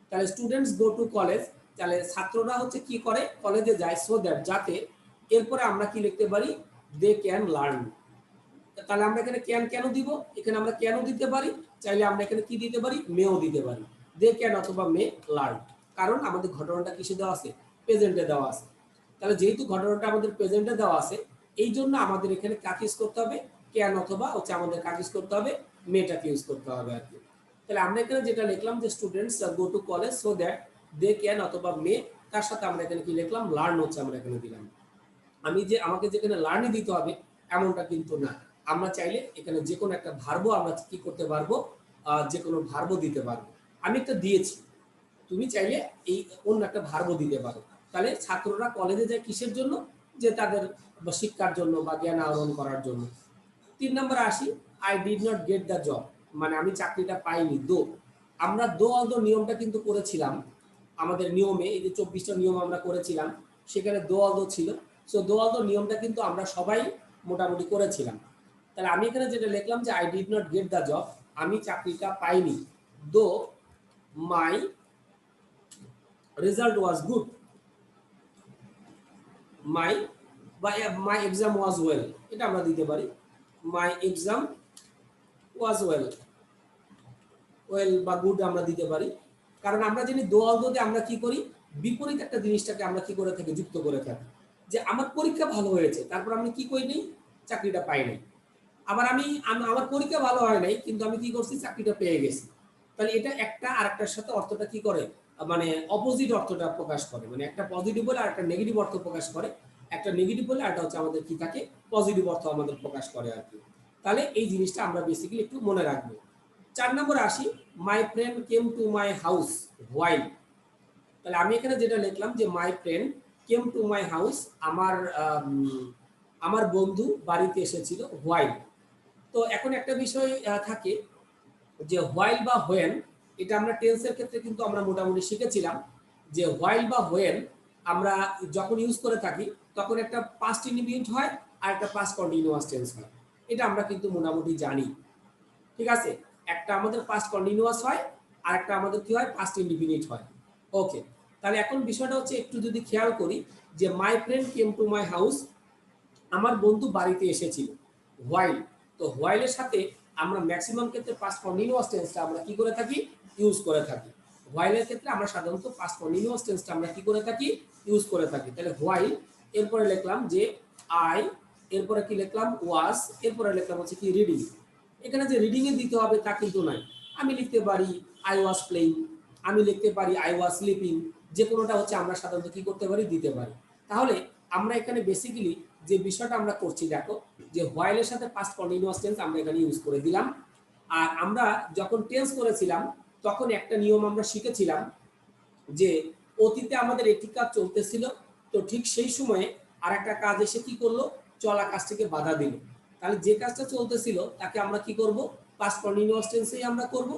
তাহলে স্টুডেন্টস গো টু কলেজ, তাহলে ছাত্ররা হচ্ছে কি করে, কলেজে যায়, সো দ্যাট যাতে, এরপরে আমরা কি লিখতে পারি, দে ক্যান লার্ন। তাহলে আমরা এখানে ক্যান কেন দিব, এখানে আমরা কেন দিতে পারি, চাইলে আমরা এখানে কি দিতে পারি, মেও দিতে পারি, দে ক্যান অথবা মে লার্ন। কারণ আমাদের ঘটনাটা কিসে দেওয়া আছে, প্রেজেন্টে দেওয়া আছে। তাহলে যেহেতু ঘটনাটা আমাদের প্রেজেন্টে দেওয়া আছে, এই জন্য আমাদের এখানে কাকে ইউজ করতে হবে, ক্যান অথবা হচ্ছে আমাদের কাকে ইউজ করতে হবে, মেটাকে ইউজ করতে হবে আর কি। তাহলে আমরা এখানে যেটা লিখলাম যে students go to college so that they can অথবা মে, তার সাথে আমরা এখানে কি লিখলাম, লার্ন হচ্ছে আমরা এখানে দিলাম। আমি যে আমাকে যেখানে লার্নই দিতে হবে এমনটা কিন্তু না, আমরা চাইলে এখানে যে কোনো একটা ভার্বও আমরা কি করতে পারবো, যে কোনো ভার্বও দিতে পারবো। আমি একটা দিয়েছি, তুমি চাইলে এই অন্য একটা ভার্বও দিতে পারো। তাহলে ছাত্ররা কলেজে যায় কিসের জন্য, যে তাদের শিক্ষার জন্য বা জ্ঞান আহরণ করার জন্য। 3 নম্বরে আসি, I did not get the job, মানে আমি চাকরিটা পাইনি। দো, আমরা দো অল দো নিয়মটা কিন্তু করেছিলাম আমাদের নিয়মে, এই যে 24টা নিয়ম আমরা করেছিলাম, সেখানে দো অল দো ছিল। সো দো অল দো নিয়মটা কিন্তু আমরা সবাই মোটামুটি করেছিলাম। তাহলে আমি এখানে যেটা লিখলাম যে I did not get the job, আমি চাকরিটা পাইনি, দো মাই রেজাল্ট ওয়াজ গুড, মাই বা মাই এক্সাম ওয়াজ ওয়েল, এটা আমরা দিতে পারি, মাই এক্সাম ওয়াজ ওয়েল, ওয়েল বা গুড আমরা দিতে পারি। কারণ আমরা জানি দো অল দোতে আমরা কি করি, বিপরীত একটা জিনিসটাকে আমরা কি করে থাকি, যুক্ত করে থাকি। যে আমার পরীক্ষা ভালো হয়েছে, তারপর আমি কি করি নেই, চাকরিটা পাই নাই। আবার আমার পরীক্ষা ভালো হয় নাই, কিন্তু আমি কি করছি, চাকরিটা পেয়ে গেছি। তাহলে এটা একটা আরেকটার সাথে অর্থটা কি করে, মানে অপোজিট অর্থটা প্রকাশ করে, মানে একটা পজিটিভ বলে আর একটা নেগেটিভ অর্থ প্রকাশ করে, একটা নেগেটিভ বলে আর একটা হচ্ছে আমাদের কি থাকে, পজিটিভ অর্থ আমাদের প্রকাশ করে আর কি। তাহলে এই জিনিসটা আমরা বেসিক্যালি একটু মনে রাখবো। 4 নম্বরে আসি, my friend came to my house while. তাহলে আমি এখানে যেটা লিখলাম যে my friend came to my house, আমার বন্ধু বাড়িতে এসেছিল, হোয়াইল। তো এখন একটা বিষয় থাকে যে হোয়াইল বা হোয়েন, এটা আমরা টেন্সের ক্ষেত্রে কিন্তু আমরা মোটামুটি শিখেছিলাম যে হোয়াইল বা হোয়েন আমরা যখন ইউজ করে থাকি তখন একটা পাস্ট ইনডিফিনিট হয় আর একটা পাস্ট কন্টিনিউয়াস টেন্স হয়, এটা আমরা কিন্তু মোটামুটি জানি, ঠিক আছে। একটা আমাদের পাস্ট কন্টিনিউয়াস হয় আর একটা আমাদের কি হয়, পাস্ট ইনডিফিনিট হয়। ওকে, তাহলে এখন বিষয়টা হচ্ছে একটু যদি খেয়াল করি যে my friend came to my house, আমার বন্ধু বাড়িতে এসেছিল, হোয়াইল। তো হোয়াইলের সাথে আমরা ম্যাক্সিমাম ক্ষেত্রে পাস্ট কন্টিনিউয়াস টেন্সটা আমরা কি করে থাকি, ইউজ করে থাকি। হোয়াইলের ক্ষেত্রে আমরা সাধারণত পাস্ট কন্টিনিউয়াস টেন্সটা আমরা কি করে থাকি, ইউজ করে থাকি। তাহলে হোয়াইল, এরপরে লিখলাম যে আই, এরপরে কি লিখলাম ওয়াজ, এরপরে লিখলাম হচ্ছে কি রিডিং। এখানে যে রিডিং এ দিতে হবে তা কিন্তু নাই, আমি লিখতে পারি আই ওয়াজ প্লেইং, আমি লিখতে পারি আই ওয়াজ স্লিপিং, যে কোনোটা হচ্ছে আমরা সাধারণত কি করতে পারি, দিতে পারি। তাহলে আমরা এখানে বেসিক্যালি যে বিষয়টা আমরা করছি, দেখো যে হোয়াইলের সাথে পাস্ট কন্টিনিউয়াস টেন্স আমরা এখানে ইউজ করে দিলাম। আর আমরা যখন টেন্স করেছিলাম তখন একটা নিয়ম আমরা শিখেছিলাম যে অতীতে আমাদের একটি কাজ চলতেছিল, তো ঠিক সেই সময়ে আর একটা কাজ এসে কি করলো, চলা কাজটিকে বাধা দিল। তাহলে যে কাজটা চলতেছিল তাকে আমরা কি করব, পাস্ট কন্টিনিউয়াস টেন্সেই আমরা করব।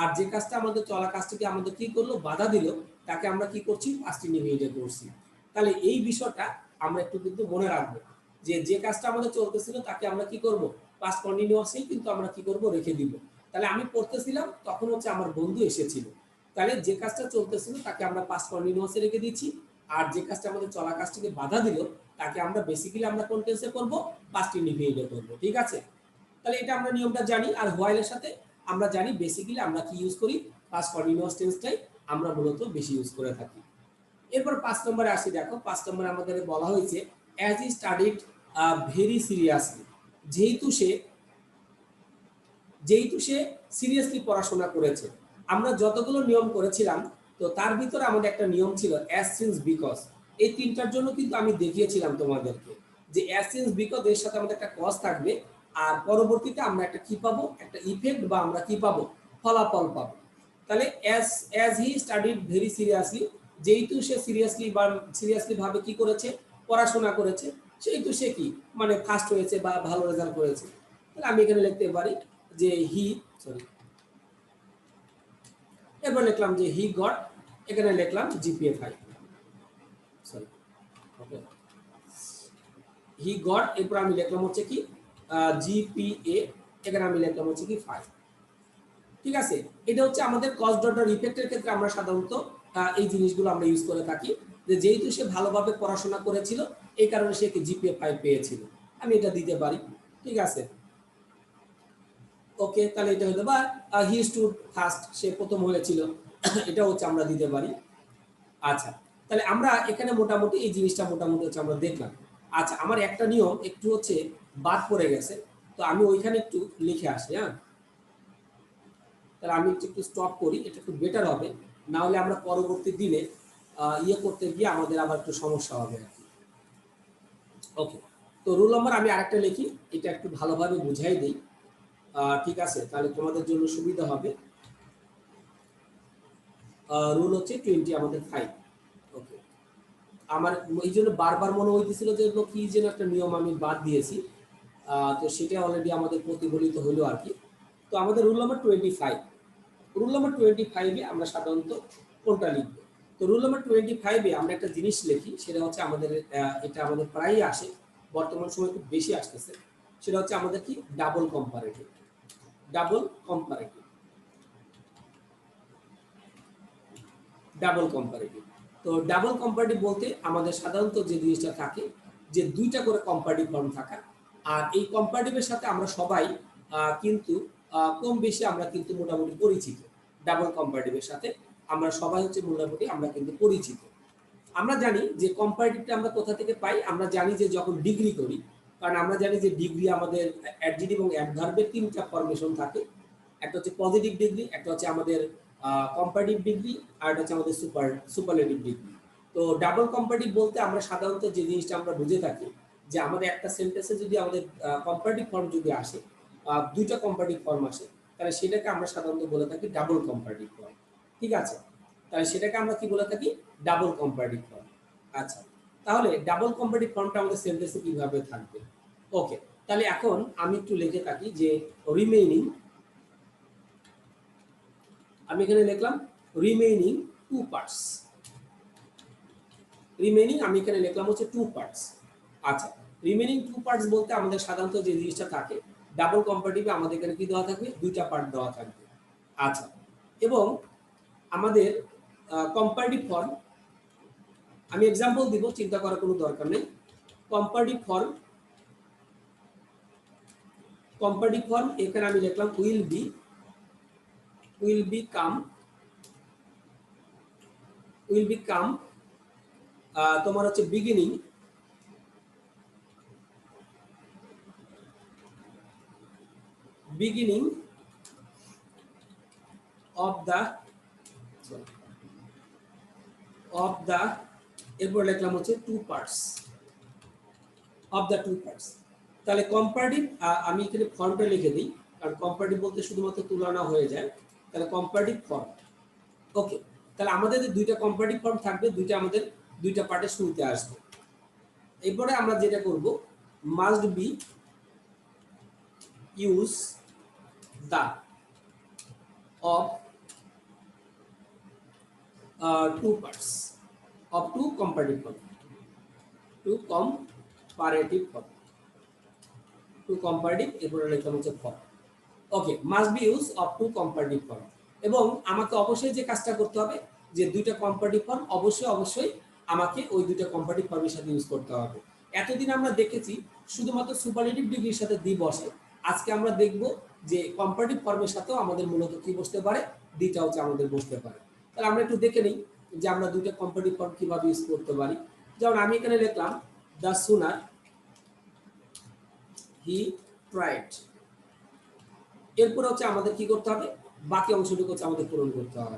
আর যে কাজটা আমাদের চলা কাজটিকে আমাদের কি করলো, বাধা দিল, তাকে আমরা কি করছি, পাস্ট ইনডিফিনিটে করছি। তাহলে এই বিষয়টা আমরা একটু কিন্তু মনে রাখবো যে যে কাজটা আমাদের চলতেছিল তাকে আমরা কি করব, পাস্ট কন্টিনিউয়াসেই কিন্তু আমরা কি করব, রেখে দিব। তাহলে আমি পড়তেছিলাম তখন হচ্ছে আমার বন্ধু এসেছিল, তাহলে যে কাজটা চলতেছিল তাকে আমরা পাস্ট কন্টিনিউয়াসে রেখে দিচ্ছি। আর যে কাজটা আমাদের চলা কাজটিকে বাধা দিল তাকে আমরা বেসিক্যালি আমরা কোন টেন্সে করব, পাস্ট ইনডিফিনিটে করব, ঠিক আছে। তাহলে এটা আমরা নিয়মটা জানি। আর হোয়াইলের সাথে আমরা জানি বেসিক্যালি আমরা কি ইউজ করি, পাস্ট কন্টিনিউয়াস টেন্সটাই আমরা মূলত বেশি ইউজ করে থাকি। এরপর 5 নম্বরে আসি। দেখো 5 নম্বরে আমাদের বলা হয়েছে as he studied very seriously, যেহেতু সে সিরিয়াসলি পড়াশোনা করেছে। আমরা যতগুলো নিয়ম করেছিলাম তো তার ভিতরে আমাদের একটা নিয়ম ছিল অ্যাজ সিন্স বিকজ। এই তিনটার জন্য কিন্তু আমি দেখিয়েছিলাম তোমাদেরকে যে অ্যাজ সিন্স বিকজ এর সাথে আমাদের একটা কজ থাকবে, আর পরবর্তীতে আমরা একটা কি পাবো, একটা ইফেক্ট বা আমরা কি পাবো, ফলাফল পাবো। তাহলে as he studied very seriously, যেহেতু সে সিরিয়াসলি ভাবে কি করেছে, পড়াশোনা করেছে, সেহেতু সে কি মানে ফার্স্ট হয়েছে বা ভালো রেজাল্ট করেছে। তাহলে আমি এখানে লিখতে পারি যে এবার লিখলাম যে হি গট, এখানে লিখলাম GPA 5, sorry okay, he got, এরপর আমি লিখলাম হচ্ছে কি জিপিএ, এখানে আমি লিখলাম হচ্ছে কি 5। ঠিক আছে, এটা হচ্ছে আমাদের কজ ডট ইফেক্টের ক্ষেত্রে আমরা সাধারণত এই জিনিসগুলো আমরা ইউজ করে থাকি, যে যেহেতু সে ভালোভাবে পড়াশোনা করেছিল এই কারণে সে কি জিপিএ 5 পেয়েছিল, আমি এটা দিতে পারি। ঠিক আছে, ওকে, তাহলে এটা হতে বা হি স্টুড ফার্স্ট, সে প্রথম হয়েছিল, এটা হচ্ছে আমরা দিতে পারি। আচ্ছা, তাহলে আমরা এখানে মোটামুটি এই জিনিসটা মোটামুটি হচ্ছে আমরা দেখলাম। আচ্ছা, আমার একটা নিয়ম একটু হচ্ছে বাদ পড়ে গেছে, তো আমি ওইখানে একটু লিখে আসি। হ্যাঁ, তাহলে আমি একটু স্টপ করি, এটা একটু বেটার হবে, না হলে আমরা পরবর্তী দিনে ইয়ে করতে গিয়ে আমাদের আবার একটু সমস্যা হবে আর কি। ওকে, তো রুল নাম্বার আমি আরেকটা লিখি, এটা একটু ভালোভাবে বুঝাই দিই। ঠিক আছে, তাহলে তোমাদের জন্য সুবিধা হবে। রুল হচ্ছে 20 আমাদের 5। ওকে, আমার এই জন্য বারবার মনে হইতেছিল যে কি যেন একটা নিয়ম আমি বাদ দিয়েছি, তো সেটা অলরেডি আমাদের প্রতিফলিত হইলো আর কি। তো আমাদের রুল নাম্বার 25, রুল নাম্বার 25-এ আমরা সাধারণত কোনটা লিখবো? তো রুল নাম্বার 25-এ আমরা একটা জিনিস লিখি, সেটা হচ্ছে আমাদের এটা আমাদের প্রায়ই আসে, বর্তমান সময় খুব বেশি আসতেছে, সেটা হচ্ছে আমাদের কি double comparative. Double comparative, double comparative. তো ডাবল কম্পারেটিভ বলতে আমাদের সাধারণত যে জিনিসটা থাকে যে দুইটা করে কম্পারেটিভ ফর্ম থাকা, আর এই কম্পারেটিভের সাথে আমরা সবাই কিন্তু কম বেশি আমরা কিন্তু মোটামুটি পরিচিত। ডাবল কম্পারেটিভের সাথে আমরা সবাই হচ্ছে মোটামুটি আমরা কিন্তু পরিচিত। আমরা জানি যে কম্পারেটিভটা আমরা কোথা থেকে পাই, আমরা জানি যে যখন ডিগ্রি করি, কারণ আমরা জানি যে ডিগ্রি আমাদের অ্যাডজেক্টিভ এবং অ্যাডভার্বের তিনটা ফরমেশন থাকে, একটা হচ্ছে পজিটিভ ডিগ্রি, একটা হচ্ছে আমাদের কম্পারেটিভ ডিগ্রি, আর একটা হচ্ছে আমাদের সুপারলেটিভ ডিগ্রি। তো ডাবল কম্পারেটিভ বলতে আমরা সাধারণত যে জিনিসটা আমরা বুঝে থাকি যে আমাদের একটা সেন্টেন্সে যদি আমাদের কম্পারেটিভ ফর্ম যদি আসে, দুইটা কম্পারেটিভ ফর্ম আসে, তাহলে সেটাকে আমরা সাধারণত বলে থাকি ডাবল কম্পারেটিভ ফর্ম। ঠিক আছে, তাহলে সেটাকে আমরা কি বলে থাকি, ডাবল কম্পারেটিভ ফর্ম। আচ্ছা, তাহলে ডাবল কম্পারেটিভ ফর্মটা আমাদের সেন্টেন্সে কিভাবে থাকবে? ওকে, তাহলে এখন আমি একটু লিখে থাকি যে রিমেইনিং, আমি এখানে লিখলাম রিমেইনিং 2 পার্টস। রিমেইনিং আমি এখানে লিখলাম হচ্ছে 2 পার্টস। আচ্ছা, রিমেইনিং 2 পার্টস বলতে আমাদের সাধারণত যে জিনিসটা থাকে ডাবল কম্পারেটিভে আমাদের এখানে কি দেওয়া থাকবে, দুইটা পার্ট দেওয়া থাকবে। আচ্ছা, এবং আমাদের কম্পারেটিভ ফর্ম আমি এক্সাম্পল দিব, চিন্তা করার কোনো দরকার নেই। কম্পারেটিভ ফর্ম এখানে আমি লিখলাম উইল বিকাম তোমার হচ্ছে বিগিনিং অফ দা এরপর লিখলাম হচ্ছে 2 পার্টস অফ দা 2 পার্টস। তাহলে কম্পারেটিভ আমি এখানে ফর্মটা লিখে দিই, কারণ কম্পারেটিভ বলতে শুধুমাত্র তুলনা হয়ে যায়। তাহলে কম্পারেটিভ ফর্ম, ওকে, তাহলে আমাদের যে দুইটা কম্পারেটিভ ফর্ম থাকবে, দুইটা আমাদের দুইটা পার্টে শুরুতে আসবে। এরপরে আমরা যেটা করব, must be use the of 2 parts of 2 comparative form, 2 comparative এরপরে লিখলাম হচ্ছে form. Okay, must be use of 2 comparative form, এবং আমাকে অবশ্যই যে কাজটা করতে হবে যে দুইটা কম্পারেটিভ ফর্ম অবশ্যই আমাকে ওই দুইটা কম্পারেটিভ ফর্মের সাথে ইউজ করতে হবে। এতদিন আমরা দেখেছি শুধুমাত্র সুপারলেটিভ ডিগ্রির সাথে দি বসে, আজকে আমরা দেখব যে কম্পারেটিভ ফর্মের সাথেও আমাদের মূলত কি বসতে পারে, দুইটা হচ্ছে আমাদের বসতে পারে। তাহলে আমরা একটু দেখে নিই যে আমরা দুইটা কম্পারেটিভ ফর্ম কিভাবে ইউজ করতে পারি। যেমন আমি এখানে লিখলাম দ্য সুনার হি ট্রাইড, এরপর হচ্ছে আমাদের কি করতে হবে, বাকি অংশটুকু হচ্ছে আমাদের পূরণ করতে হবে।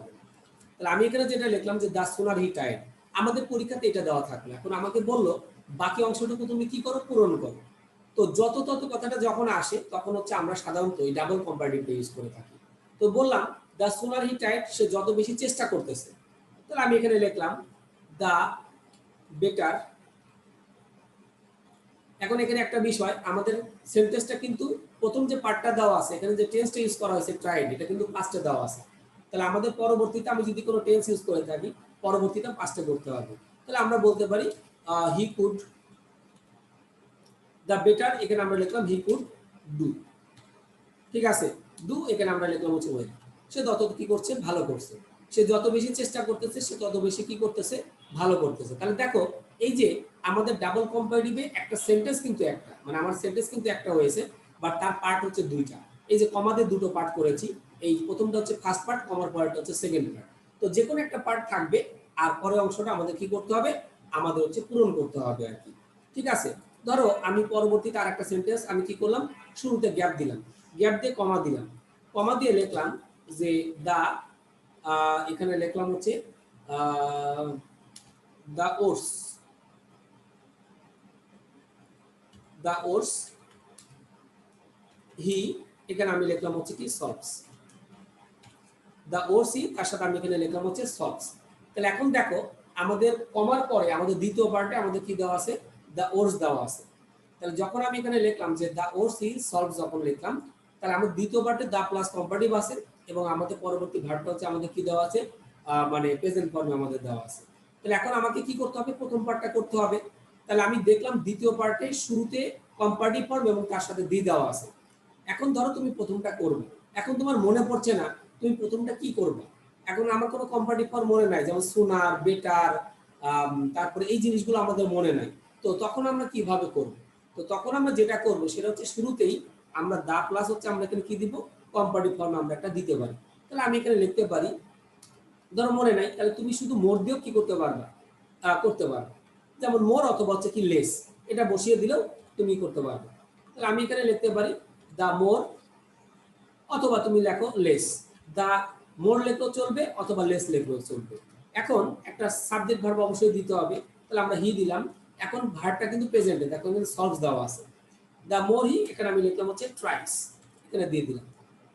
তাহলে আমি এখানে যেটা লিখলাম যে দ্য সুনার হি ট্রাইড, আমাদের পরীক্ষাতে এটা দেওয়া থাকলো, এখন আমাকে বললো বাকি অংশটুকু তুমি কি করো, পূরণ করো। তো যত তত কথাটা যখন আসে তখন হচ্ছে আমরা সাধারণত এই ডাবল কম্পারেটিভটা ইউজ করে থাকি। তো বললাম দ্য সুনার হি ট্রাইড, সে যত বেশি চেষ্টা করতেছে। তাহলে আমি এখানে লিখলাম দ্য বেটার। এখন এখানে একটা বিষয়, আমাদের সেন্টেন্সটা কিন্তু প্রথম যে পার্টটা দেওয়া আছে, এখানে যে টেন্সটা ইউজ করা হয়েছে ট্রাইড, এটা কিন্তু পাস্টে দেওয়া আছে। তাহলে আমাদের পরবর্তীতে আমি যদি কোনো টেন্স ইউজ করে থাকি, পরবর্তীতে পাস্টে করতে হবে। তাহলে আমরা বলতে পারি হি কুড, দ্য বেটার এখানে আমরা লিখলাম হি কুড ডু, ঠিক আছে। ডু এখানে আমরা লিখলাম হচ্ছে ওয়েল, সে যত কি করছে, ভালো করছে। সে যত বেশি চেষ্টা করতেছে সে তত বেশি কি করতেছে, ভালো করতেছে। তাহলে দেখো এই যে আমাদের ডাবল কম্পারেটিভে একটা সেন্টেন্স কিন্তু একটা, মানে আমার সেন্টেন্স কিন্তু একটা হয়েছে, বাট তার পার্ট হচ্ছে দুইটা। এই যে কমাদের দুটো পার্ট করেছি, এই প্রথমটা হচ্ছে ফার্স্ট পার্ট, কমার পার্ট হচ্ছে সেকেন্ড পার্ট। তো যে কোনো একটা পার্ট থাকবে, আর পরের অংশটা আমাদের কি করতে হবে, আমাদের হচ্ছে পূরণ করতে হবে আর কি, ঠিক আছে। ধরো আমি পরবর্তীতে আর একটা সেন্টেন্স আমি কি করলাম, শুরুতে গ্যাপ দিলাম, গ্যাপ দিয়ে কমা দিলাম, কমা দিয়ে লিখলাম যে দা, এখানে লিখলাম হচ্ছে দা ওটস, দা ওটস হি, এখানে আমি লিখলাম হচ্ছে কি সলভস, দা ওটস হি, তার সাথে আমি এখানে লিখলাম হচ্ছে সলভস। তাহলে এখন দেখো আমাদের কমার পরে আমাদের দ্বিতীয় পার্টে আমাদের কি দেওয়া আছে, দা ওটস দেওয়া আছে। তাহলে যখন আমি এখানে লিখলাম যে দা ওটস হি সলভস, যখন লিখলাম, তাহলে আমাদের দ্বিতীয় পার্টে দা প্লাস কম্পারেটিভ আছে, এবং আমাদের পরবর্তী ভার্বটা হচ্ছে আমাদের কি দেওয়া আছে, মানে প্রেজেন্ট ফর্মে আমাদের দেওয়া আছে। তাহলে এখন আমাকে কি করতে হবে, প্রথম পার্টটা করতে হবে। তাহলে আমি দেখলাম দ্বিতীয় পার্টে শুরুতে কম্পারেটিভ ফর্ম এবং তার সাথে দি দেওয়া আছে। এখন ধরো তুমি প্রথমটা করবে, এখন তোমার মনে পড়ছে না তুমি প্রথমটা কি করবে। এখন আমার কোনো কম্পারেটিভ ফর্ম মনে নাই, যেমন সোনার, বেটার, তারপরে এই জিনিসগুলো আমাদের মনে নাই। তো তখন আমরা কিভাবে করব, তো তখন আমরা যেটা করব সেটা হচ্ছে শুরুতেই আমরা দা প্লাস হচ্ছে আমরা এখানে কি দিব, কম্পারেটিভ ফর্ম আমরা একটা দিতে পারি। তাহলে আমি এখানে লিখতে পারি, ধরো মনে নাই, তাহলে তুমি শুধু মোর দিয়েও কি করতে পারবে, করতে পারবে। যেমন মোর অথবা হচ্ছে কি লেস, এটা বসিয়ে দিলেও তুমি করতে পারবে। তাহলে আমি এখানে লিখতে পারি দা মোর, অথবা তুমি লেখো লেস। দা মোর লেখলেও চলবে, অথবা লেস লেখলেও চলবে। এখন একটা সাবজেক্ট ভার্ব অবশ্যই দিতে হবে, তাহলে আমরা হি দিলাম। এখন ভার্বটা কিন্তু প্রেজেন্টে, দেখো কিন্তু সলভস দেওয়া আছে। দা মোর হি, এখানে আমি লিখলাম হচ্ছে ট্রাইস, এখানে দিয়ে দিলাম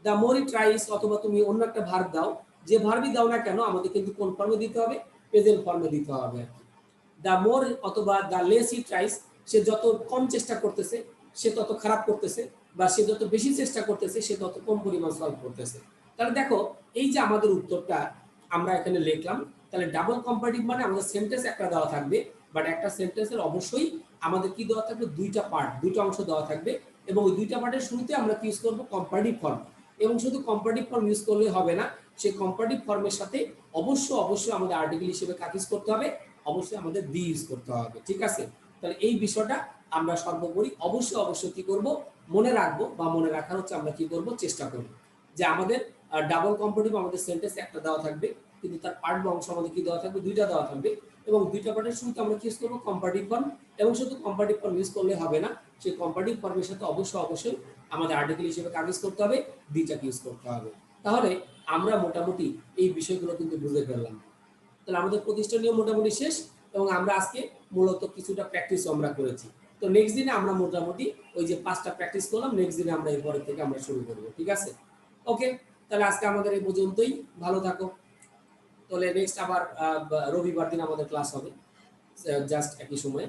দা মোর হি ট্রাইস। অথবা তুমি অন্য একটা ভার্ব দাও, যে ভার্বই দাও না কেন আমাদের কিন্তু কোন ফর্মে দিতে হবে, প্রেজেন্ট ফর্মে দিতে হবে। দা মোর অথবা দা লেস হি ট্রাইস, সে যত কম চেষ্টা করতেছে সে তত খারাপ করতেছে, বা সে যত বেশি চেষ্টা করতেছে সে তত কম পরিমাণ সলভ করতেছে। তাহলে দেখো এই যে আমাদের উত্তরটা আমরা এখানে লিখলাম, তাহলে ডাবল কম্পারেটিভ মানে আমাদের সেন্টেন্স একটা দেওয়া থাকবে, বাট একটা সেন্টেন্সের অবশ্যই আমাদের কি দেওয়া থাকবে, দুইটা পার্ট, দুইটা অংশ দেওয়া থাকবে, এবং ওই দুইটা পার্টের শুরুতে আমরা কি ইউজ করবো, কম্পারেটিভ ফর্ম। এবং শুধু কম্পারেটিভ ফর্ম ইউজ করলে হবে না, সেই কম্পারেটিভ ফর্মের সাথে অবশ্যই আমাদের আর্টিকেল হিসেবে কাজ করতে হবে, অবশ্যই আমাদের দি ইউজ করতে হবে, ঠিক আছে। তাহলে এই বিষয়টা আমরা সর্বোপরি অবশ্যই কি করব, মনে রাখবো, বা মনে রাখার হচ্ছে আমরা কি করব, চেষ্টা করব যে আমাদের ডাবল কম্পারেটিভ আমাদের সেন্টেন্স একটা দেওয়া থাকবে, কিন্তু তার পার্ট বা অংশ আমাদের কি দেওয়া থাকবে, দুইটা দেওয়া থাকবে, এবং দুইটা পার্টের শুরুতে আমরা কি ইউজ করবো, কম্পারেটিভ ফর্ম। এবং শুধু কম্পারেটিভ ফর্ম ইউজ করলে হবে না, সেই কম্পারেটিভ ফর্মের সাথে অবশ্যই আমাদের আর্টিকেল হিসেবে কাজ করতে হবে, দিটা ইউজ করতে হবে। তাহলে আমরা মোটামুটি এই বিষয়গুলো কিন্তু বুঝে ফেললাম। তাহলে আমাদের প্রতিষ্ঠানীয় মোটামুটি শেষ, এবং আমরা আজকে মূলত কিছুটা প্র্যাকটিস আমরা করেছি। তো নেক্সট দিনে আমরা মোটামুটি ওই যে 5টা প্র্যাকটিস করলাম, নেক্সট দিনে আমরা এরপরে থেকে আমরা শুরু করবো, ঠিক আছে। ওকে, তাহলে আজকে আমাদের এই পর্যন্তই, ভালো থাকো। তাহলে নেক্সট আবার রবিবার দিন আমাদের ক্লাস হবে, জাস্ট একই সময়ে।